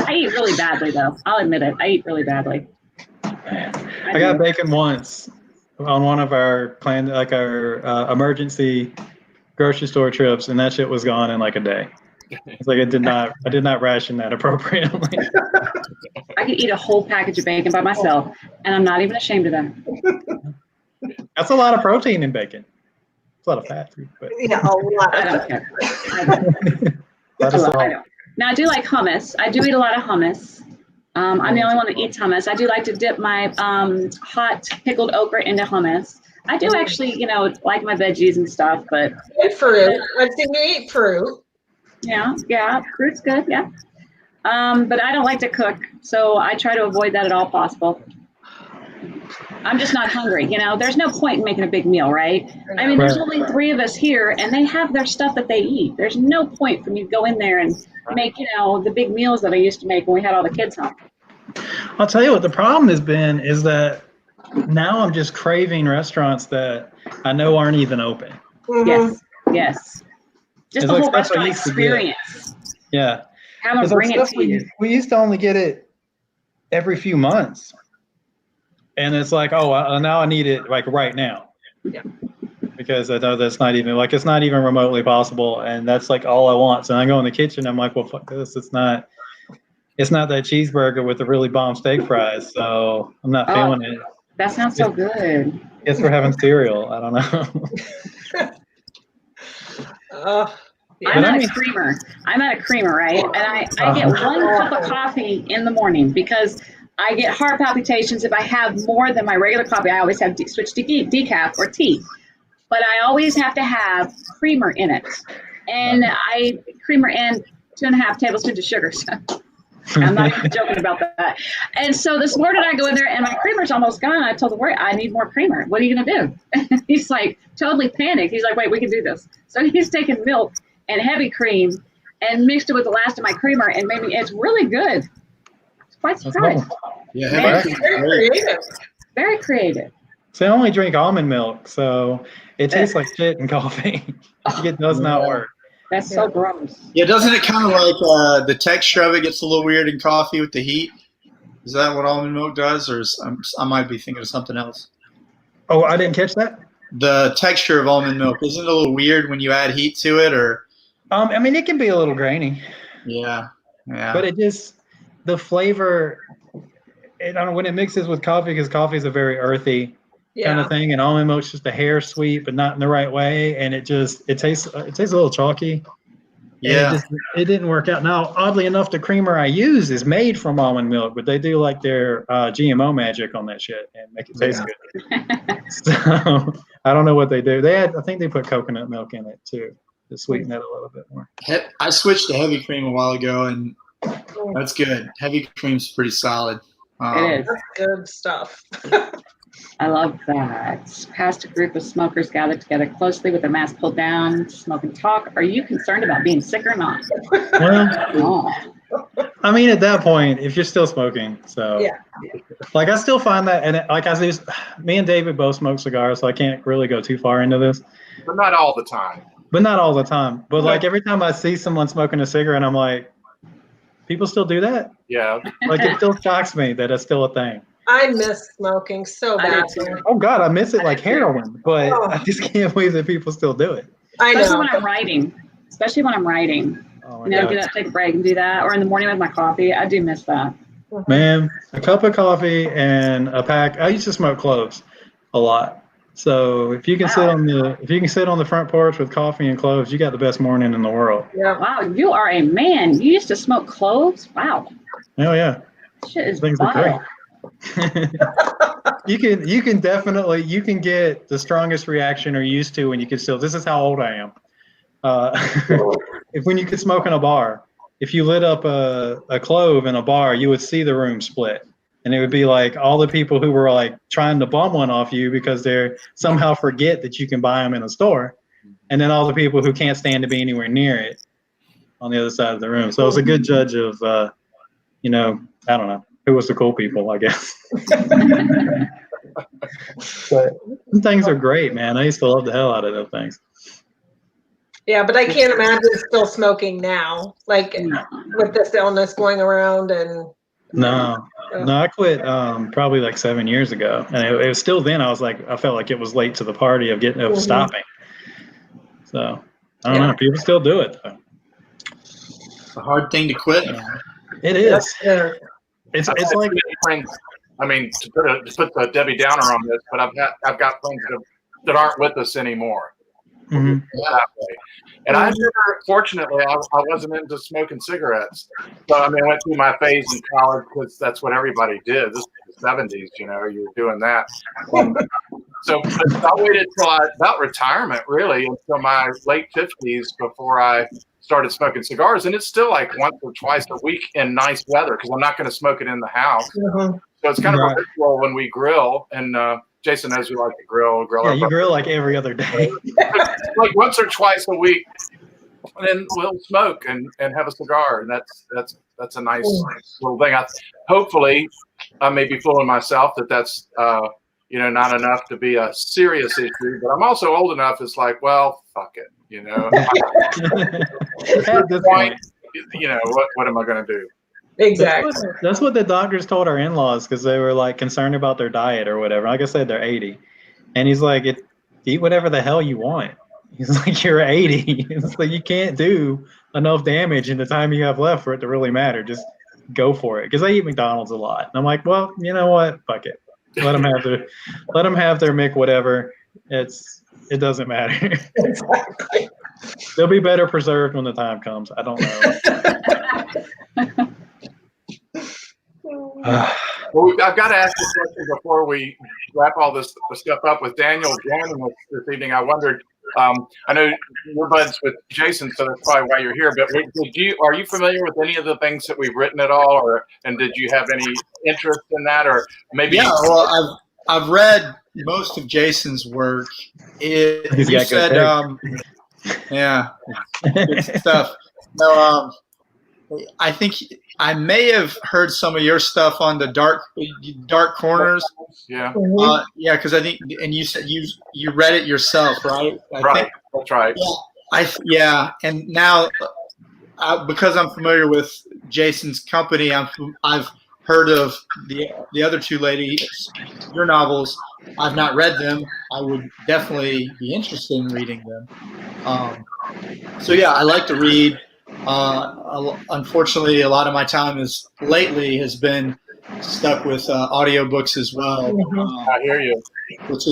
I eat really badly, though. I'll admit it. I eat really badly. I got bacon once on one of our our emergency grocery store trips, and that shit was gone in like a day. It's like I did not ration that appropriately. I could eat a whole package of bacon by myself, and I'm not even ashamed of that. That's a lot of protein in bacon. It's a lot of fat too, but Yeah, a lot. I don't care. I don't. Now, I do like hummus. I do eat a lot of hummus. I'm the only one that eats hummus. I do like to dip my hot pickled okra into hummus. I do actually, like my veggies and stuff, but Eat fruit. I've seen you eat fruit. yeah, fruit's good, yeah. But I don't like to cook, so I try to avoid that at all possible. I'm just not hungry, There's no point in making a big meal, right? I mean, there's only 3 of us here, and they have their stuff that they eat. There's no point for me to go in there and make, the big meals that I used to make when we had all the kids home. I'll tell you what the problem has been is that now I'm just craving restaurants that I know aren't even open. Yes, yes. Just It's the like whole stuff I restaurant used to get. experience. Yeah. Have them It's like bring it stuff to you. we used to only get it every few months. And it's like, oh, now I need it like right now. Yeah. Because I know that's not even like, it's not even remotely possible. And that's like all I want. So I go in the kitchen, I'm like, well, fuck this. It's not that cheeseburger with the really bomb steak fries. So I'm not feeling it. That sounds so good. Guess we're having cereal. I don't know. Yeah. I'm at a creamer. I'm at a creamer, right? And I get 1 cup of coffee in the morning because I get heart palpitations if I have more than my regular coffee. I always have switch to decaf or tea. But I always have to have creamer in it. And creamer and 2.5 tablespoons of sugar. So I'm not even joking about that. And so this morning I go in there and my creamer's almost gone. I told the waiter, I need more creamer. What are you going to do? He's like totally panicked. He's like, wait, we can do this. So he's taken milk and heavy cream and mixed it with the last of my creamer and it's really good. It's quite surprised. Yeah, Very creative. Very creative. So I only drink almond milk, so it tastes like shit in coffee. It does not work. That's so gross. Yeah, doesn't it kind of like the texture of it gets a little weird in coffee with the heat? Is that what almond milk does, or I might be thinking of something else? Oh, I didn't catch that. The texture of almond milk, isn't it a little weird when you add heat to it, or? I mean, it can be a little grainy. Yeah. But it just, the flavor, I don't know, when it mixes with coffee, because coffee is a very earthy kind of thing, and almond milk's just a hair sweet, but not in the right way, and it tastes a little chalky. Yeah. It didn't work out. Now, oddly enough, the creamer I use is made from almond milk, but they do like their GMO magic on that shit and make it taste good. So I don't know what they do. I think they put coconut milk in it too to sweeten it a little bit more. I switched to heavy cream a while ago, and that's good. Heavy cream's pretty solid. It is. That's good stuff. I love that. Past a group of smokers gathered together closely with their masks pulled down, smoke and talk. Are you concerned about being sick or not? Well, I mean, at that point, if you're still smoking, so Yeah. like I still find that, and like me and David both smoke cigars, so I can't really go too far into this. But not all the time. But not all the time. But like every time I see someone smoking a cigarette, I'm like, people still do that? Yeah. Like it still shocks me that it's still a thing. I miss smoking so badly. Oh God, I miss it like heroin, but I just can't believe that people still do it. I Especially know. when I'm writing. Oh my You know, God. get up, take a break and do that. Or in the morning with my coffee. I do miss that. Man, a cup of coffee and a pack. I used to smoke cloves a lot. So if you can sit on the front porch with coffee and cloves, you got the best morning in the world. Yeah. Wow, you are a man. You used to smoke cloves? Wow. Oh yeah. Shit is Things are great. vile. you can definitely get the strongest reaction or used to when you can still. This is how old I am. When you could smoke in a bar, if you lit up a clove in a bar, you would see the room split, and it would be like all the people who were like trying to bum one off you because they're somehow forget that you can buy them in a store, and then all the people who can't stand to be anywhere near it on the other side of the room. So it's a good judge of, I don't know. Who was the cool people, I guess. But things are great, man. I used to love the hell out of those things. Yeah, but I can't imagine still smoking now, like with this illness going around and. No, I quit probably like 7 years ago, and it was still then. I felt like it was late to the party of stopping. So I don't know. People still do it though. It's a hard thing to quit, man. It is. Yeah. It's like friends. I mean, to put the Debbie Downer on this, but I've got friends that aren't with us anymore. Mhm. That way. And I never, fortunately, I wasn't into smoking cigarettes. So I mean, I went through my phase in college because that's what everybody did. This was the 70s, you were doing that. So I waited till about retirement, really, until my late 50s before I started smoking cigars. And it's still like once or twice a week in nice weather because I'm not going to smoke it in the house. Mhm. So it's kind of a ritual when we grill. And Jason knows we like to grill. Yeah, you grill like every other day. Like once or twice a week, and then we'll smoke and have a cigar, and that's a nice little thing. Hopefully, I may be fooling myself that's not enough to be a serious issue. But I'm also old enough. It's like, well, fuck it. At this point, what am I going to do? Exactly. That's what the doctors told our in-laws, because they were like concerned about their diet or whatever. Like I said, they're 80, and he's like, eat whatever the hell you want. He's like, you're 80. It's like you can't do enough damage in the time you have left for it to really matter. Just go for it. Because I eat McDonald's a lot, and I'm like, well, you know what? Fuck it. Let them have their Mick whatever. It doesn't matter. Exactly. They'll be better preserved when the time comes. I don't know. Well, I've got to ask you a question before we wrap all this stuff up. With Daniel joining us this evening, I wondered, I know you're buds with Jason, so that's probably why you're here, but are you familiar with any of the things that we've written at all, and did you have any interest in that, or maybe? Yeah, well, I've read most of Jason's work. You said, yeah, good stuff. No, I think I may have heard some of your stuff on the dark corners. Yeah. Yeah, because I think, and you said you read it yourself, right? That's right. Yeah, and now because I'm familiar with Jason's company, I've heard of the other two ladies, your novels. I've not read them. I would definitely be interested in reading them. So yeah, I like to read. Unfortunately, a lot of my time has been stuck with audiobooks as well. I hear you. Which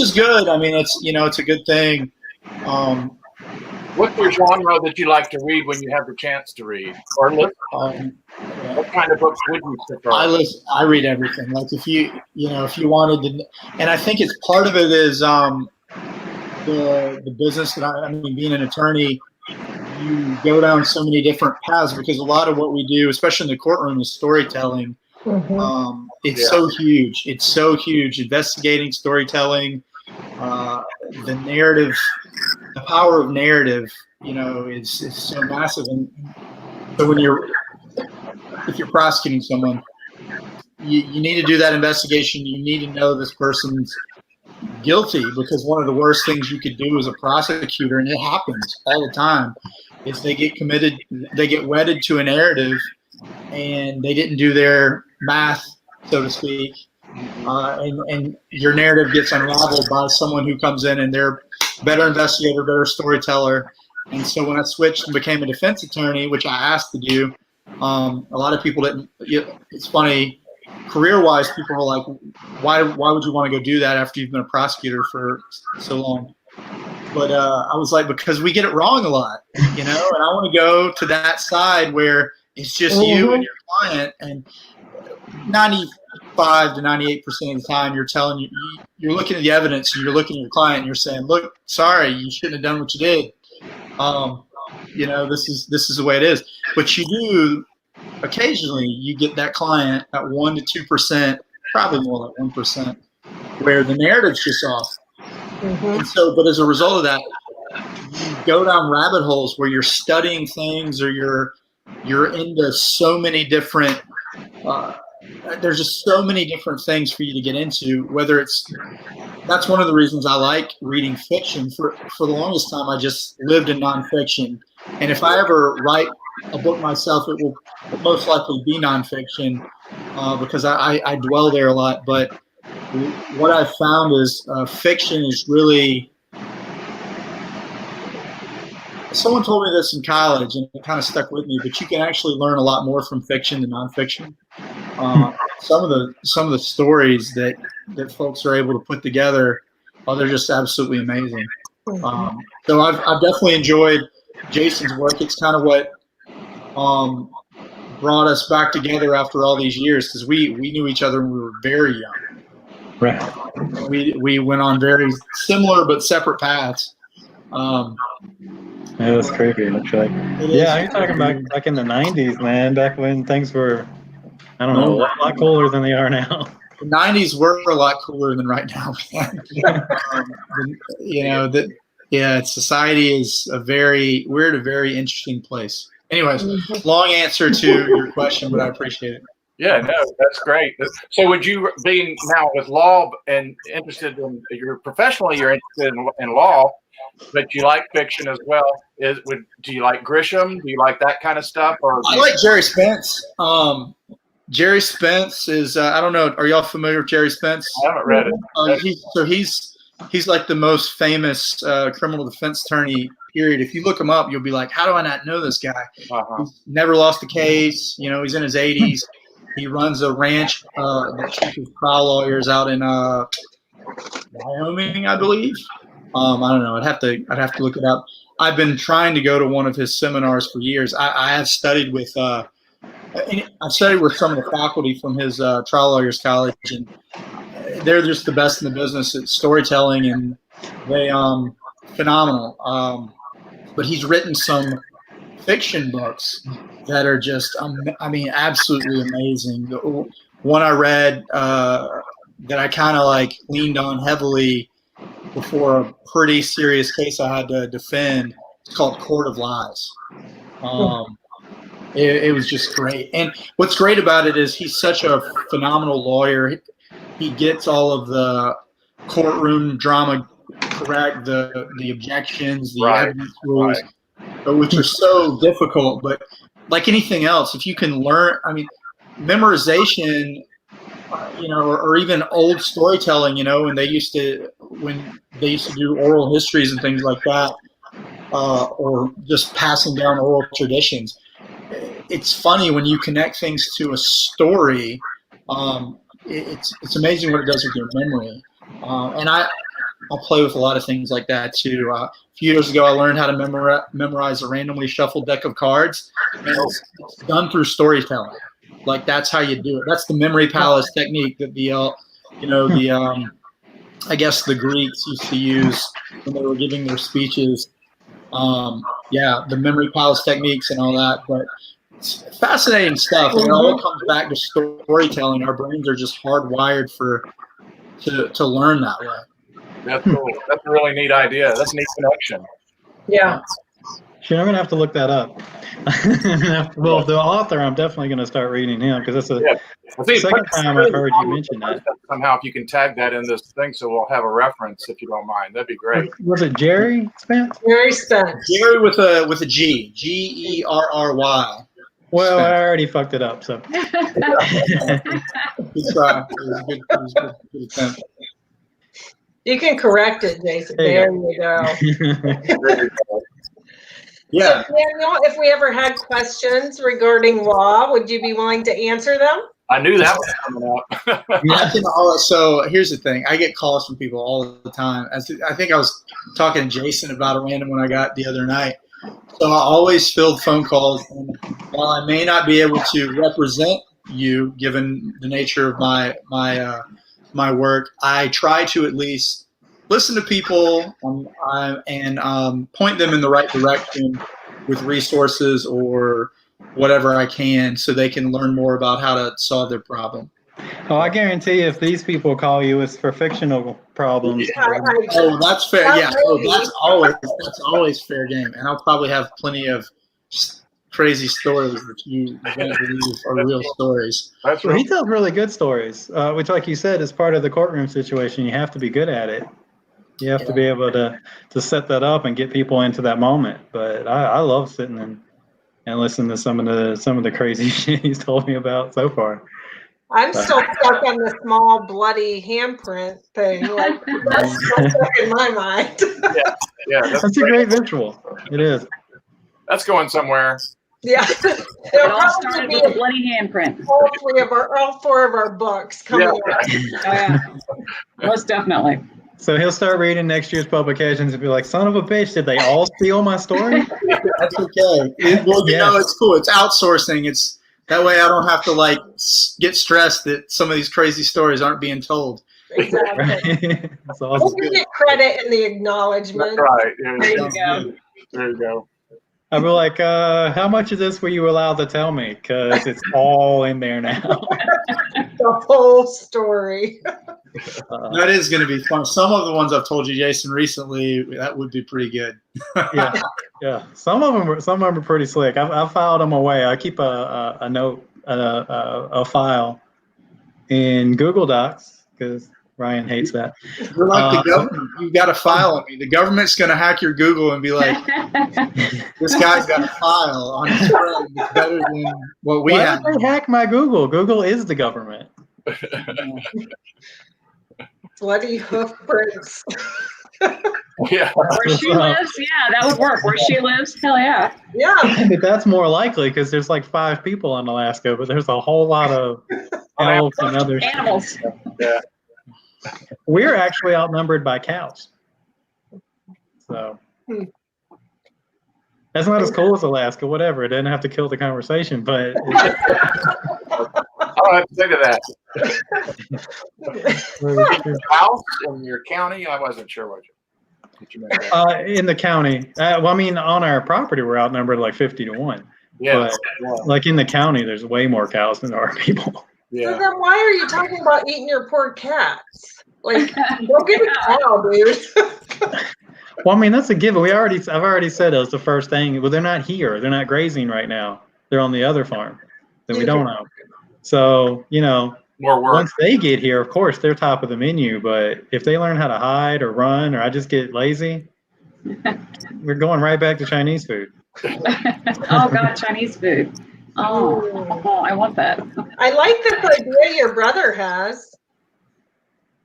is good. I mean, it's a good thing. What's your genre that you like to read when you have the chance to read? Or listen? What kind of books would you prefer? I read everything. Like if you wanted to, and I think it's part of it is the business that I mean, being an attorney, you go down so many different paths because a lot of what we do, especially in the courtroom, is storytelling. It's so huge. It's so huge. Investigating, storytelling, the narrative, the power of narrative, is so massive. And so if you're prosecuting someone, you need to do that investigation. You need to know this person's guilty, because one of the worst things you could do as a prosecutor, and it happens all the time, is they get wedded to a narrative and they didn't do their math, so to speak, and your narrative gets unraveled by someone who comes in and they're better investigator, better storyteller. And so when I switched and became a defense attorney, which I asked to do, a lot of people didn't. It's funny, career-wise, people are like, why would you want to go do that after you've been a prosecutor for so long? But I was like, because we get it wrong a lot, and I want to go to that side where it's just you and your client, and 95 to 98% of the time you're looking at the evidence and you're looking at your client and you're saying, look, sorry, you shouldn't have done what you did. This is the way it is. But you do occasionally, you get that client at 1 to 2%, probably more like 1%, where the narrative's just off. And so, but as a result of that, you go down rabbit holes where you're studying things, or you're into so many different. There's just so many different things for you to get into. That's one of the reasons I like reading fiction. For the longest time, I just lived in nonfiction, and if I ever write a book myself, it will most likely be nonfiction, because I dwell there a lot. But what I've found is fiction is really. Someone told me this in college, and it kind of stuck with me. But you can actually learn a lot more from fiction than nonfiction. Some of the stories that folks are able to put together, they're just absolutely amazing. So I've definitely enjoyed Jason's work. It's kind of what brought us back together after all these years, because we knew each other when we were very young. Right. We went on very similar but separate paths. Yeah, that's creepy. Actually, yeah, you're talking about back in the '90s, man. Back when things were, I don't know, a lot cooler than they are now. The '90s were a lot cooler than right now, man. Society is we're at a very interesting place. Anyways, long answer to your question, but I appreciate it. Yeah, no, that's great. So would you, being now with law and interested in, you're interested in law, but you like fiction as well. Do you like Grisham? Do you like that kind of stuff? Or I like Jerry Spence. Jerry Spence is I don't know. Are y'all familiar with Jerry Spence? I haven't read it. He's like the most famous criminal defense attorney. Period. If you look him up, you'll be like, how do I not know this guy? He's never lost a case. You know, he's in his 80s. He runs a ranch that teaches trial lawyers out in Wyoming, I believe. I don't know. I'd have to look it up. I've been trying to go to one of his seminars for years. I have studied with some of the faculty from his trial lawyers college, and they're just the best in the business at storytelling, and they phenomenal. But he's written some fiction books that are just, absolutely amazing. The one I read that I kind of like leaned on heavily before a pretty serious case I had to defend. It's called Court of Lies. It was just great. And what's great about it is he's such a phenomenal lawyer. He gets all of the courtroom drama correct, the objections, the evidence rules, which are so difficult. But like anything else, if you can learn, memorization, or even old storytelling, when they used to do oral histories and things like that, or just passing down oral traditions. It's funny when you connect things to a story. It's amazing what it does with your memory. And I'll play with a lot of things like that too. A few years ago, I learned how to memorize a randomly shuffled deck of cards, and it's done through storytelling. Like that's how you do it. That's the memory palace technique that I guess the Greeks used to use when they were giving their speeches. The memory palace techniques and all that. But it's fascinating stuff. And it all comes back to storytelling. Our brains are just hardwired to learn that way. That's cool. That's a really neat idea. That's a neat connection. Yeah. Sure, I'm gonna have to look that up. Well, the author, I'm definitely gonna start reading him because that's the second time I've heard you mention that. Somehow, if you can tag that in this thing, so we'll have a reference, if you don't mind, that'd be great. Was it Jerry Spence? Jerry Spence. Jerry with a G, Gerry. Well, I already fucked it up, so. Good try. It was a good attempt. You can correct it, Jason. There you go. Yeah. So, Daniel, if we ever had questions regarding law, would you be willing to answer them? I knew that was coming up. So here's the thing. I get calls from people all the time. I think I was talking to Jason about a random one I got the other night. So I always field phone calls. And while I may not be able to represent you, given the nature of my work, I try to at least listen to people and point them in the right direction with resources or whatever I can so they can learn more about how to solve their problem. Oh, I guarantee if these people call you, it's for fictional problems. Oh, that's fair. Yeah, that's always fair game. And I'll probably have plenty of crazy stories that you don't believe are real stories. That's right. Well, he tells really good stories, which, like you said, is part of the courtroom situation. You have to be good at it. You have to be able to set that up and get people into that moment. But I love sitting and listening to some of the crazy shit he's told me about so far. I'm still stuck on the small bloody handprint thing. Like, that's still stuck in my mind. Yeah, that's a great visual. It is. That's going somewhere. Yeah. It all started with a bloody handprint. All four of our books coming out. Oh, yeah. Most definitely. So he'll start reading next year's publications and be like, son of a bitch, did they all steal my story? That's okay. It's cool. It's outsourcing. It's that way I don't have to get stressed that some of these crazy stories aren't being told. Exactly. Right? That's awesome. We'll get credit in the acknowledgement. That's right. There you go. There you go. I'd be like, how much of this were you allowed to tell me? Because it's all in there now. The whole story. That is going to be fun. Some of the ones I've told you, Jason, recently, that would be pretty good. Yeah. Some of them are pretty slick. I filed them away. I keep a note a file in Google Docs because Ryan hates that. You're like the government. You've got a file on me. The government's going to hack your Google and be like, this guy's got a file on his phone that's better than what we Why have. would they hack my Google? Google is the government. Bloody hoof prints. Yeah. Where she lives, yeah, that would work. Where she lives, hell yeah. Yeah. But that's more likely because there's like 5 people in Alaska, but there's a whole lot of elk and other Animals. Yeah. We're actually outnumbered by cows. So that's not as cool as Alaska, whatever. It doesn't have to kill the conversation, but I don't have to think of that. House in your county? I wasn't sure what you meant. in the county, well, I mean, on our property, we're outnumbered like 50-1. Yeah. But like in the county, there's way more cows than there are people. So Yeah. then why are you talking about eating your poor cats? Like, go get a cow, dude. Well, I mean, that's a given. I've already said that was the first thing. Well, they're not here. They're not grazing right now. They're on the other farm that we don't own. So, More work. once they get here, of course, they're top of the menu. But if they learn how to hide or run, or I just get lazy, we're going right back to Chinese food. Oh God, Chinese food. Oh, I want that. I like this idea your brother has.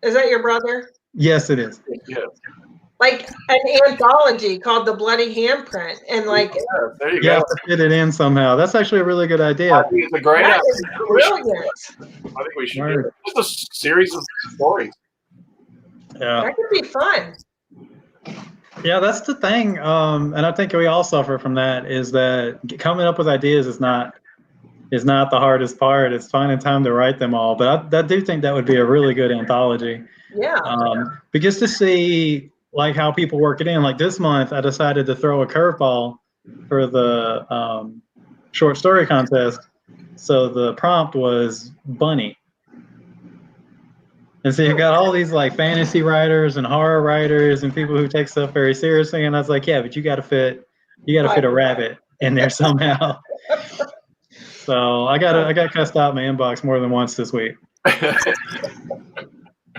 Is that your brother? Yes, it is. Yeah. Like an anthology called The Bloody Handprint. And like, Yeah, there you You go. have to fit it in somehow. That's actually a really good I idea. think it's a great that idea. is brilliant. I think we should do it. Just a series of stories. Yeah. That could be fun. Yeah, that's the thing. And I think we all suffer from that, is that coming up with ideas is not the hardest part. It's finding time to write them all. But I do think that would be a really good anthology. Yeah. Because to see like how people work it in. Like this month, I decided to throw a curveball for the short story contest. So the prompt was bunny. And so you've got all these like fantasy writers and horror writers and people who take stuff very seriously. And I was like, yeah, but you got to fit a rabbit in there somehow. So I got cussed out in my inbox more than once this week.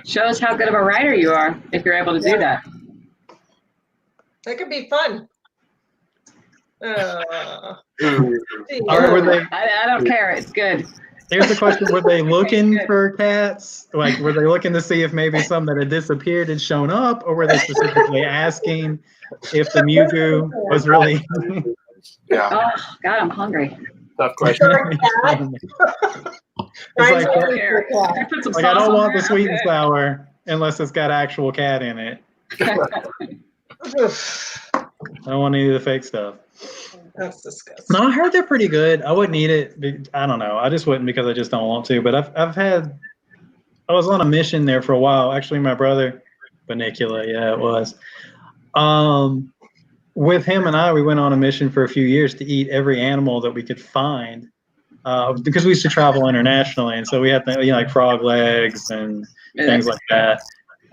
Shows how good of a writer you are if you're able to do that. That could be fun. All right, were they? I don't care. It's good. Here's the question: were they looking for cats? Like, were they looking to see if maybe some that had disappeared had shown up, or were they specifically asking if the Mewtwo was really? Yeah. Oh God, I'm hungry. Tough question. It's Like, I don't want the sweet and sour unless it's got actual cat in it. I don't want any of the fake stuff. That's disgusting. No, I heard they're pretty good. I wouldn't eat it. I don't know. I just wouldn't because I just don't want to. But I was on a mission there for a while. Actually, my brother, Banicula, yeah, it was. With him and we went on a mission for a few years to eat every animal that we could find. Because we used to travel internationally, and so we had like frog legs and things like that.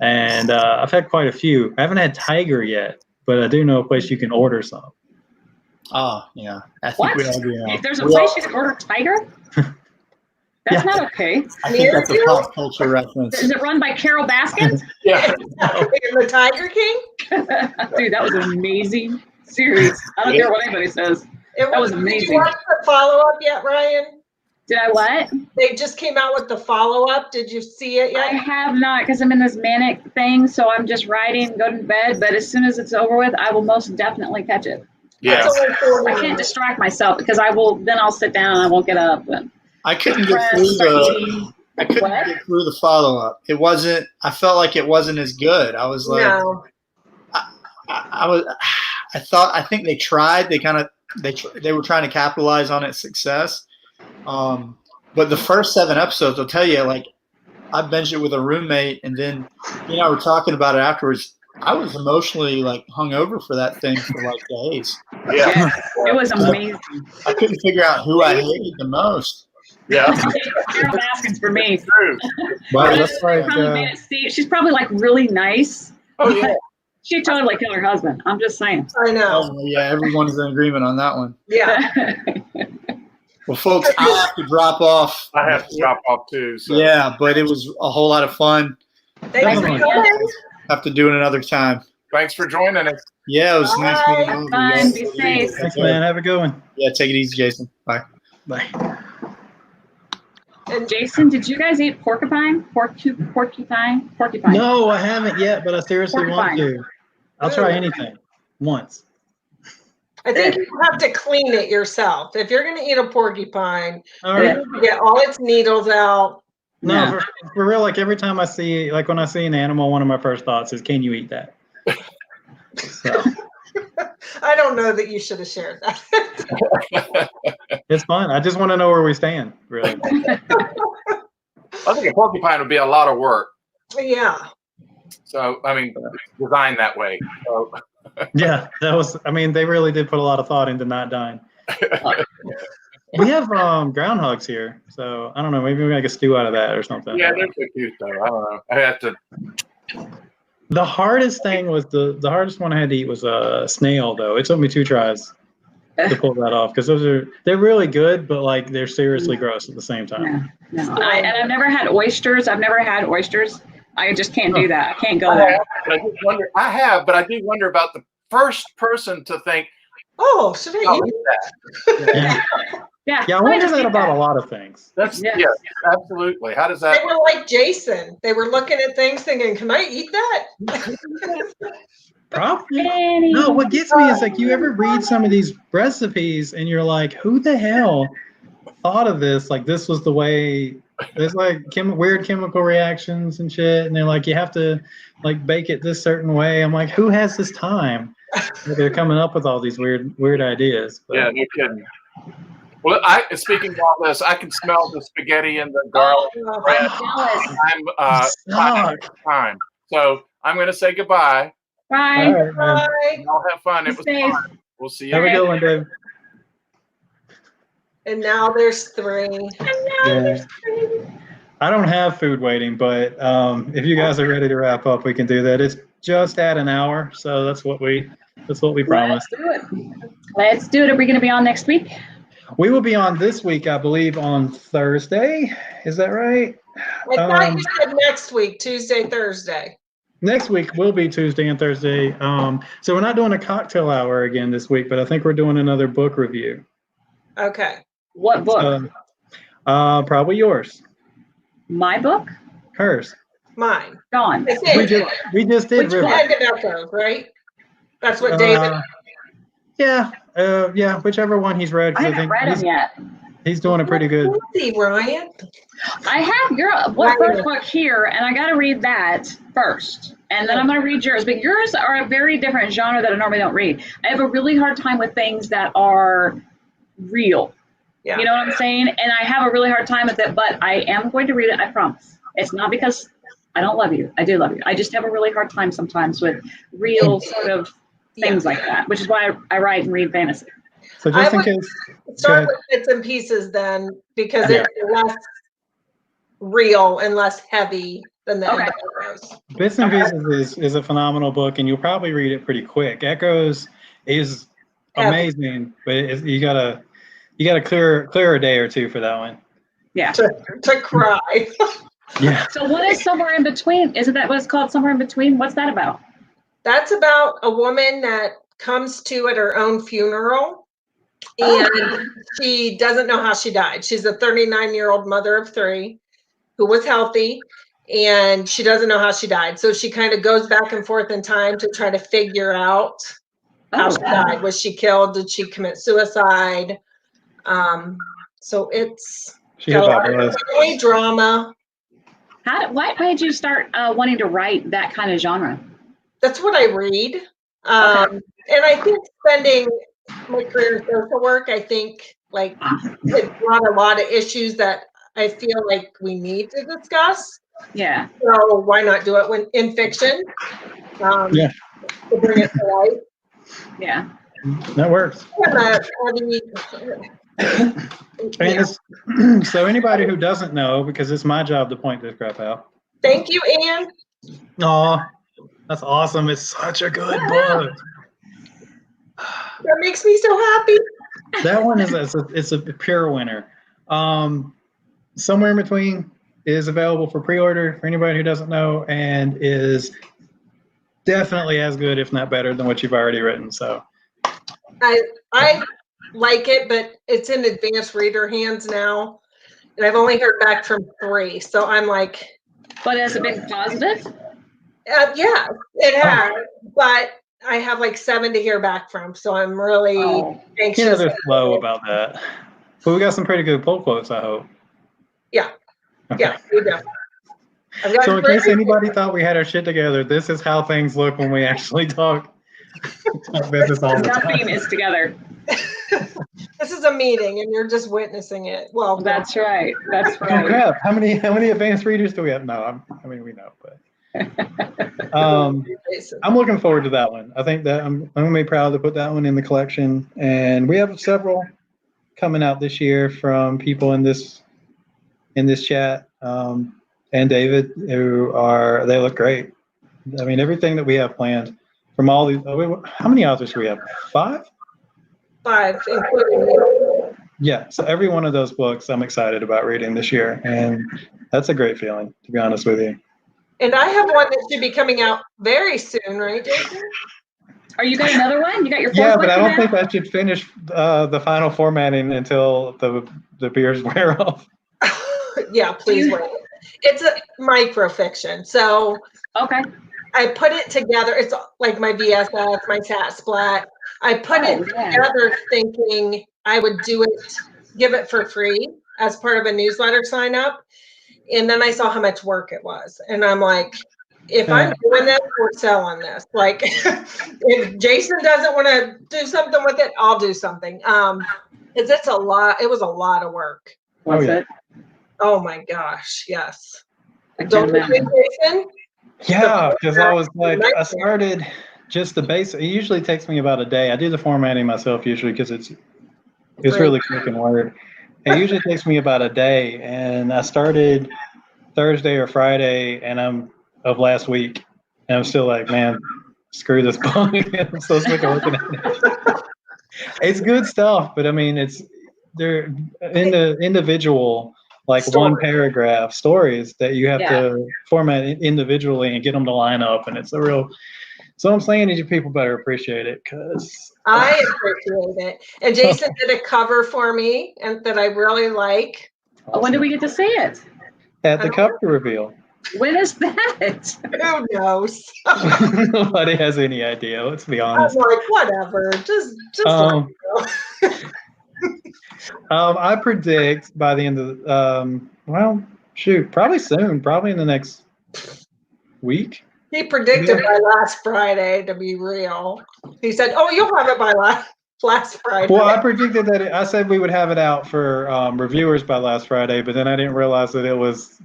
And I've had quite a few. I haven't had tiger yet, but I do know a place you can order some. Oh, yeah. I think What? we all do now. If there's a place you can order tiger, that's not okay. I think that's a pop culture reference. Is it run by Carol Baskin? Yeah. And the Tiger King? Dude, that was an amazing series. I don't care what anybody says. That was Did amazing. you watch the follow-up yet, Ryan? Did I what? They just came out with the follow-up. Did you see it I yet? have not, because I'm in this manic thing, so I'm just writing, go to bed, but as soon as it's over with, I will most definitely catch it. Yeah. It's only 40 I can't minutes. distract myself because I'll sit down and I won't get up. And I couldn't get through the follow-up. It wasn't. I felt like it wasn't as good. I was like, No. I think they tried. They were trying to capitalize on its success. But the first 7 episodes, I'll tell you, like, I binged it with a roommate, and then I were talking about it afterwards. I was emotionally like hung over for that thing for like days. Yeah. it was amazing. I couldn't figure out who I hated the most. Yeah. Carol Baskin's for me. True. Wow, that's like She's probably like really nice. Oh yeah. She totally killed her husband. I'm just saying. I know. Oh, yeah, everyone's in agreement on that one. Yeah. Well, folks, I have to drop off. I have to drop off too. So. Yeah, but it was a whole lot of fun. Thanks for coming. Have to do it another time. Thanks for joining us. Yeah, it was nice meeting all of you. Fun. Be safe. Thanks, man. Have a good one. Yeah, take it easy, Jason. Bye. Bye. And Jason, did you guys eat porcupine? Porcupine? No, I haven't yet, but I seriously want to. I'll try anything once. I think you have to clean it yourself. If you're going to eat a porcupine, All you right. need to get all its needles out. No, Yeah. for real, like every time I see, like when I see an animal, one of my first thoughts is, can you eat that? So I don't know that you should have shared that. it's fun. I just want to know where we stand, really. I think a porcupine would be a lot of work. Yeah. So, I mean, designed that way. So. Yeah, that was, I mean, they really did put a lot of thought into not dying. We have groundhogs here, so I don't know, maybe we make a stew out of that or something. Yeah, they're so cute though. I don't know. I have to. The hardest thing was the hardest one I had to eat was a snail, though. It took me 2 tries to pull that off because they're really good, but like they're seriously gross at the same time. No. And I've never had oysters. I just can't do that. I can't go there. I have, but I do wonder about the first person to think, Oh, should I eat Yeah, Yeah. I wonder that about a lot of things. that's Yeah. yeah, absolutely. How does They that? were like Jason. They were looking at things thinking, can I eat that? Probably. No, what gets me is like you ever read some of these recipes and you're like, who the hell thought of this? Like this was the way. There's like weird chemical reactions and shit, and they're like, you have to like bake it this certain way. I'm like, who has this time? They're coming up with all these weird ideas. But. Yeah, no kidding. Well, speaking of all this, I can smell the spaghetti and the garlic. I'm time. So I'm going to say goodbye. Bye. All right, man. Bye. Y'all have fun. It was Safe. fun. We'll see you. Have a good one, Dave. And now there's 3. Yeah. I don't have food waiting, but if you guys are ready to wrap up, we can do that. It's just at an hour, so that's what we promised. Let's do it. Are we going to be on next week? We will be on this week, I believe, on Thursday. Is that right? I thought you said next week, Tuesday, Thursday. Next week will be Tuesday and Thursday. So we're not doing a cocktail hour again this week, but I think we're doing another book review. Okay. What book? Probably yours. My book? Hers. Mine. Dawn. We just did Which River. Echo, right? That's what David. Yeah, whichever one he's read. I haven't read them yet. He's doing it pretty good. See, Ryan. I have your first book here, and I got to read that first, and then I'm going to read yours. But yours are a very different genre that I normally don't read. I have a really hard time with things that are real. Yeah. You know what I'm saying? And I have a really hard time with it, but I am going to read it, I promise. It's not because I don't love you. I do love you. I just have a really hard time sometimes with real sort of things like that, which is why I write and read fantasy. So just in case. Start with bits and pieces then, because it's less real and less heavy than the Echoes. Bits and Pieces is a phenomenal book, and you'll probably read it pretty quick. Echoes is amazing, but you gotta clear a day or two for that one. Yeah. To cry. Yeah. So what is Somewhere in Between? Isn't that what it's called, Somewhere in Between? What's that about? That's about a woman that comes to at her own funeral, and she doesn't know how she died. She's a 39-year-old mother of 3 who was healthy, and she doesn't know how she died. So she kind of goes back and forth in time to try to figure out how she died. Was she killed? Did she commit suicide? So it's family drama. Why did you start wanting to write that kind of genre? That's what I read. And I think spending my career in social work, I think like it brought a lot of issues that I feel like we need to discuss. Yeah. So why not do it in fiction? To bring it to life. Yeah. That works. So anybody who doesn't know, because it's my job to point this crap out. Thank you, Anne. Aw, that's awesome. It's such a good book. That makes me so happy. That one is it's a pure winner. Somewhere in Between is available for pre-order for anybody who doesn't know, and is definitely as good, if not better, than what you've already written. So I like it, but it's in advanced reader hands now, and I've only heard back from 3. So I'm like, But has it been positive? yeah, it has, but I have like 7 to hear back from. So I'm really anxious. they're slow about that. But we got some pretty good pull quotes, I hope. Yeah, Okay. yeah, we do. So in case anybody thought we had our shit together, this is how things look when we actually talk business all the time. Nothing is together. This is a meeting, and you're just witnessing it. Well, That's right. That's Oh right. crap! How many advanced readers do we have? No, I mean we know, but I'm looking forward to that one. I think that I'm gonna be proud to put that one in the collection, and we have several coming out this year from people in this chat, and David, they look great. I mean, everything that we have planned from all these. How many authors do we have? 5? 5, including you. Yeah, so every one of those books I'm excited about reading this year, and that's a great feeling, to be honest with you. And I have one that should be coming out very soon, right, Jason? Are you got another one? You got your 4th Yeah, one but I don't coming think I should finish the final formatting until the beers wear off. Yeah, please wait. It's a microfiction, so Okay. I put it together. It's like my VSF, my Sat Splat. I put it together thinking I would do it, give it for free as part of a newsletter sign up. And then I saw how much work it was. And I'm like, if I'm doing this, we're selling this. Like, if Jason doesn't want to do something with it, I'll do something. It's a lot. It was a lot of work. Was it? Oh my gosh, yes. I Don't can you think, Jason? Yeah, because I was like, I started just the base. It usually takes me about a day. I do the formatting myself usually because it's really quick in Word. It usually takes me about a day, and I started Thursday or Friday, of last week, and I'm still like, man, screw this book. I'm so sick of looking at it. It's good stuff, but I mean, they're in the individual, like one paragraph stories that you have to format individually and get them to line up, and it's a real. So I'm saying is you people better appreciate it, because I appreciate it. And Jason did a cover for me, and that I really like. awesome. When do we get to see it? At the cover reveal. When is that? Who knows? Nobody has any idea. Let's be honest. I'm like, whatever. Just let me go. I predict by the end of probably soon, probably in the next week. He predicted by last Friday, to be real. He said, "Oh, you'll have it by last Friday." Well, I predicted that I said we would have it out for reviewers by last Friday, but then I didn't realize that it was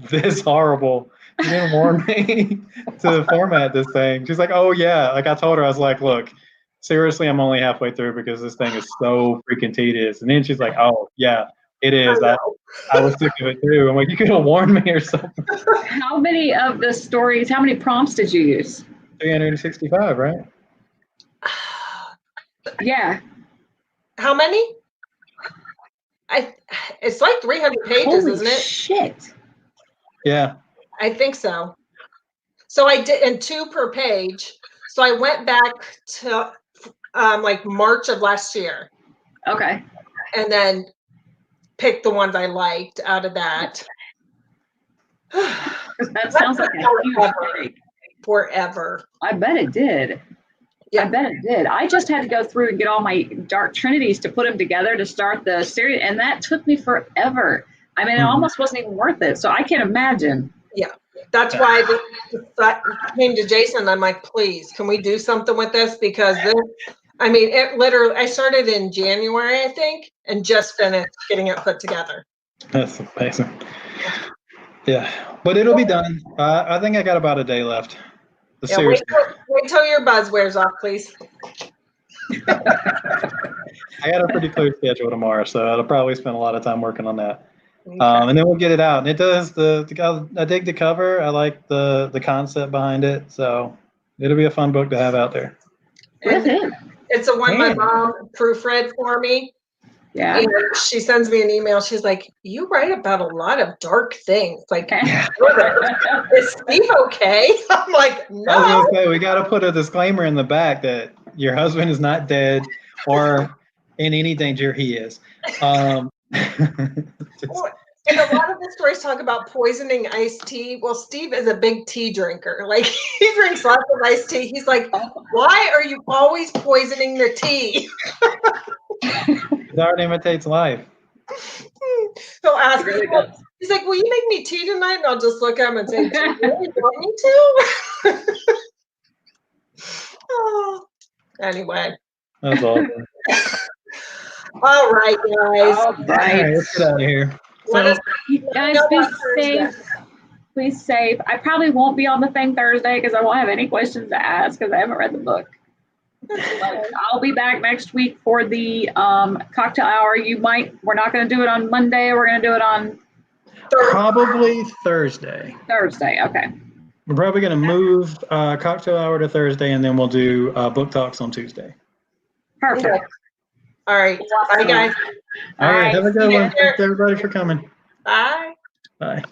this horrible. You didn't warn me to format this thing. She's like, "Oh yeah," like I told her, I was like, "Look, seriously, I'm only halfway through because this thing is so freaking tedious." And then she's like, "Oh yeah, it is. I was sick of it too." I'm like, "You could have warned me or something." How many of the stories, how many prompts did you use? 365, right? Yeah. How many? It's like 300 pages, Holy isn't it? Shit. Yeah. I think so. So I did, and 2 per page. So I went back to like March of last year. Okay. And then picked the ones I liked out of that. That sounds like a huge headache. Forever. I bet it did. Yeah. I bet it did. I just had to go through and get all my Dark Trinities to put them together to start the series, and that took me forever. I mean, it almost wasn't even worth it. So I can't imagine. Yeah. That's why I came to Jason. I'm like, please, can we do something with this? Because it literally, I started in January, I think, and just finished getting it put together. That's amazing. Yeah, but it'll be done. I think I got about a day left. Wait till your buzz wears off, please. I got a pretty clear schedule tomorrow, so I'll probably spend a lot of time working on that. Okay. And then we'll get it out. And it does I dig the cover. I like the concept behind it, so it'll be a fun book to have out there. And it's the one my mom proofread for me. Yeah. And she sends me an email. She's like, "You write about a lot of dark things. Like, is Steve okay?" I'm like, I was "No." gonna say we got to put a disclaimer in the back that your husband is not dead or in any danger. He is. Well, and a lot of the stories talk about poisoning iced tea. Well, Steve is a big tea drinker. Like, he drinks lots of iced tea. He's like, "Why are you always poisoning the tea?" art imitates life. He'll ask, Really good. he's like, "Will you make me tea tonight?" And I'll just look at him and say, "Do you really want me to?" Oh, anyway. That's awesome. All right, guys. All All right. right, let's get out of here. Let So, us Guys, know be about Thursday. safe. Be safe. I probably won't be on the thing Thursday because I won't have any questions to ask because I haven't read the book. I'll be back next week for the cocktail hour. We're not going to do it on Monday. We're going to do it on probably Thursday. Thursday. Okay. We're probably going to move cocktail hour to Thursday, and then we'll do book talks on Tuesday. Perfect. Okay. All right. Bye, guys. All right. Have a good See you. one. Thanks everybody for coming. Bye. Bye.